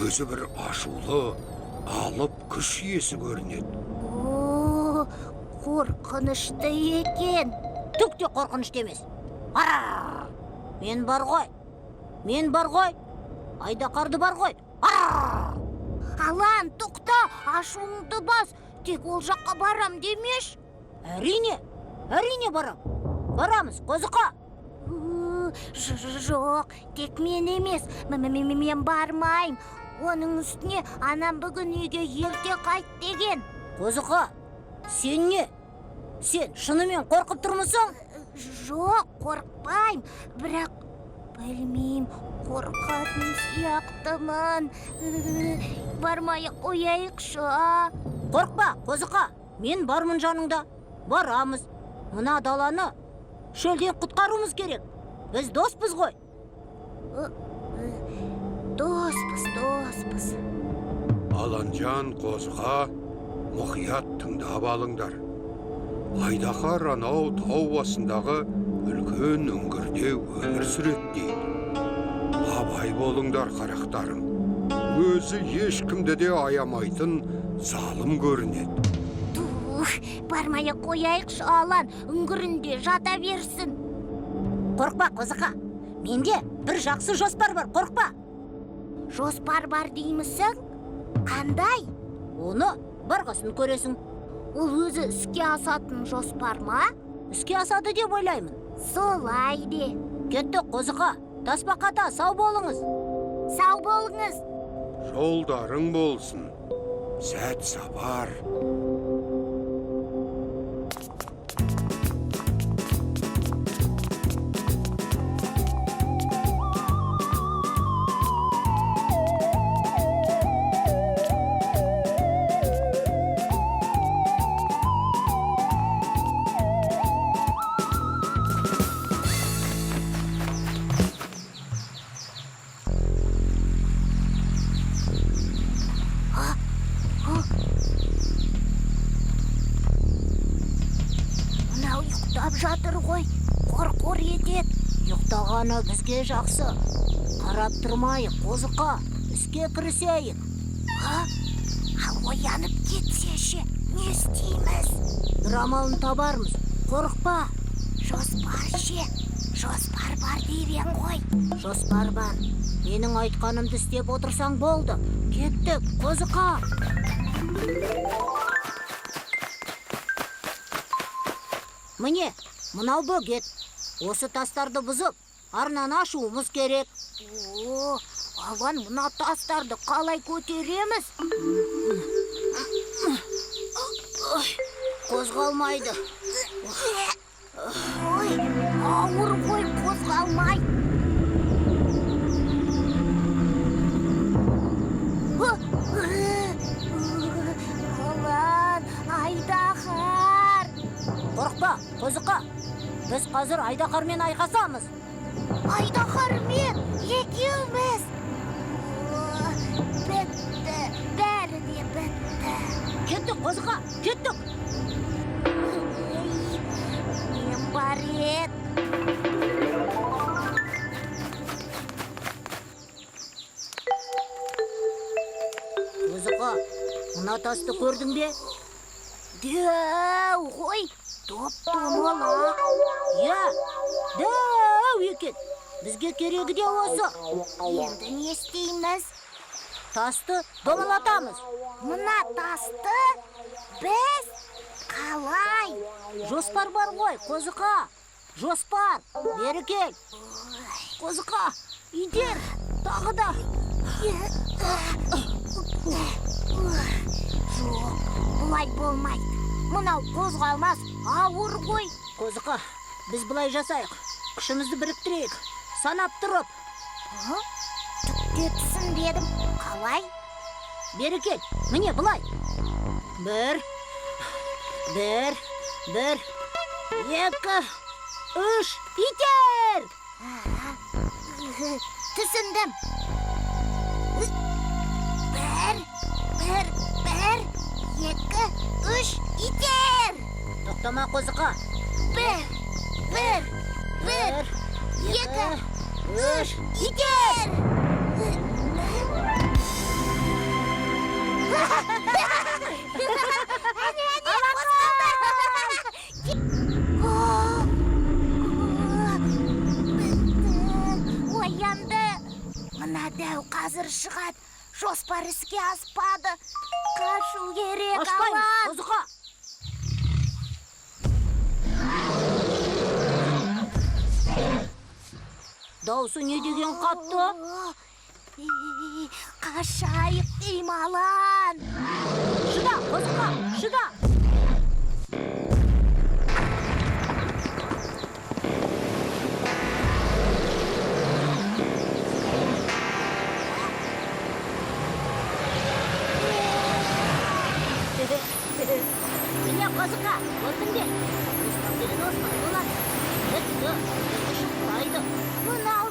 [SPEAKER 2] өзі бір ашулы, алып күш иесі көрінеді.
[SPEAKER 7] О, қорқынышты екен.
[SPEAKER 3] Түк те қорқынышты емес. Арар! Мен бар ғой. Айдаһарды бар ғой. Арар!
[SPEAKER 7] Алан, тоқта, ашуыңды бас. Тек ол жаққа барам демеш.
[SPEAKER 3] Әрине барам. Барамыз, Қозықа.
[SPEAKER 7] Жоқ, тек мен емес. Мен бармайым. Оның үстіне анам бүгін үйге ерте қайт деген.
[SPEAKER 3] Қозықа, сен не? Сен шынымен қорқып тұрмысың?
[SPEAKER 7] Жоқ, қорқпайым. Бірақ білмейм, қорқатын сияқтымын. Бармай-ақ қояйықшы.
[SPEAKER 3] Қорқпа, Қозықа. Мен бармын жаныңда. Барамыз. Мына даланы шөлден құтқаруымыз керек. Біз доспыз ғой.
[SPEAKER 7] Доспыз.
[SPEAKER 2] Аланжан, Қозыға, мұқият тыңдап алыңдар. Айдаһар анау тау басындағы үлкен үңгірде өмір сүреді дейді. Абай болыңдар, қарақтарым. Өзі ешкімді де аямайтын залым көрінеді.
[SPEAKER 7] Бармай-ақ қояйықшы, Алан, үңгірінде жата берсін.
[SPEAKER 3] Қорқпа, Қозықа. Менде бір жақсы жоспар бар, қорқпа.
[SPEAKER 7] Жоспар бар деймісің? Қандай?
[SPEAKER 3] Оны барғасын көресің.
[SPEAKER 7] Ол өзі іске асатын жоспар ма?
[SPEAKER 3] Іске асады деп ойлаймын.
[SPEAKER 7] Солай де.
[SPEAKER 3] Кеттік, Қозықа. Тасбақа ата, сау болыңыз.
[SPEAKER 7] Сау болыңыз.
[SPEAKER 2] Жолдарың болсын. Сәт сапар.
[SPEAKER 7] Ұйықтап жатыр ғой, қор етеді.
[SPEAKER 3] Ұйықтағаны бізге жақсы. Қарап тұрмайық, Қозықа. Іске кірісейік.
[SPEAKER 7] Ал оянып кетсеші, не істейміз?
[SPEAKER 3] Бір амалын табармыз. Қорықпа.
[SPEAKER 7] Жоспар бар дейбен ғой.
[SPEAKER 3] Жоспар бар. Менің айтқанымды істеп отырсаң болды. Кеттік, Қозықа. Міне, мынау бөгет. Осы тастарды бұзып, арнаны ашуымыз керек.
[SPEAKER 7] Алан, мына тастарды қалай көтереміз?
[SPEAKER 3] Қозғалмайды.
[SPEAKER 7] Ой, ауыр ғой, қозғалмай. Алан, айда
[SPEAKER 3] тоқта, қозықа. Біз қазір Айдақармен айқасамыз.
[SPEAKER 7] Айдақармен екеуміз. Бітті, бәрі де бітті.
[SPEAKER 3] Кеттік, қозықа, кеттік.
[SPEAKER 7] Мен бар ед.
[SPEAKER 3] Қозықа, мына тасты көрдің бе?
[SPEAKER 7] Дәу ғой, топ-томалақ.
[SPEAKER 3] Иә, дәу екен. Бізге керегі де осы.
[SPEAKER 7] Енді не істейміз?
[SPEAKER 3] Тасты домалатамыз.
[SPEAKER 7] Мына тасты біз қалай?
[SPEAKER 3] Жоспар бар ғой, қозықа. Жоспар, бері кел. Қозықа, идер, тағы да.
[SPEAKER 7] Жоқ, бұлай болмайды. Мынау қозғалмас, ауыр ғой.
[SPEAKER 3] Қозықа, біз бұлай жасайық. Күшімізді біріктірейік. Санап тұрып.
[SPEAKER 7] Түкте түсінбедім. Қалай?
[SPEAKER 3] Бері кел, міне бұлай. Бір, екі, үш, итер!
[SPEAKER 7] Түсіндім. Бір, екі, үш, итер!
[SPEAKER 3] Тоқтама, қозықа.
[SPEAKER 7] Бір, екі,
[SPEAKER 3] үш,
[SPEAKER 7] итер! Оянды. Мына дәу қазір шығады. Жоспар іске аспады. Қашу керек,
[SPEAKER 3] ашпаймыз,
[SPEAKER 7] Алан.
[SPEAKER 3] қозықа. Даусы не деген қатты?
[SPEAKER 7] Қашайық дейм, Алан.
[SPEAKER 3] Шыда, қозықа, шыда. Міне қозықа, көрдің бе? Осыдан бері осылай болады. Бітті, шықпайды.
[SPEAKER 7] Мынау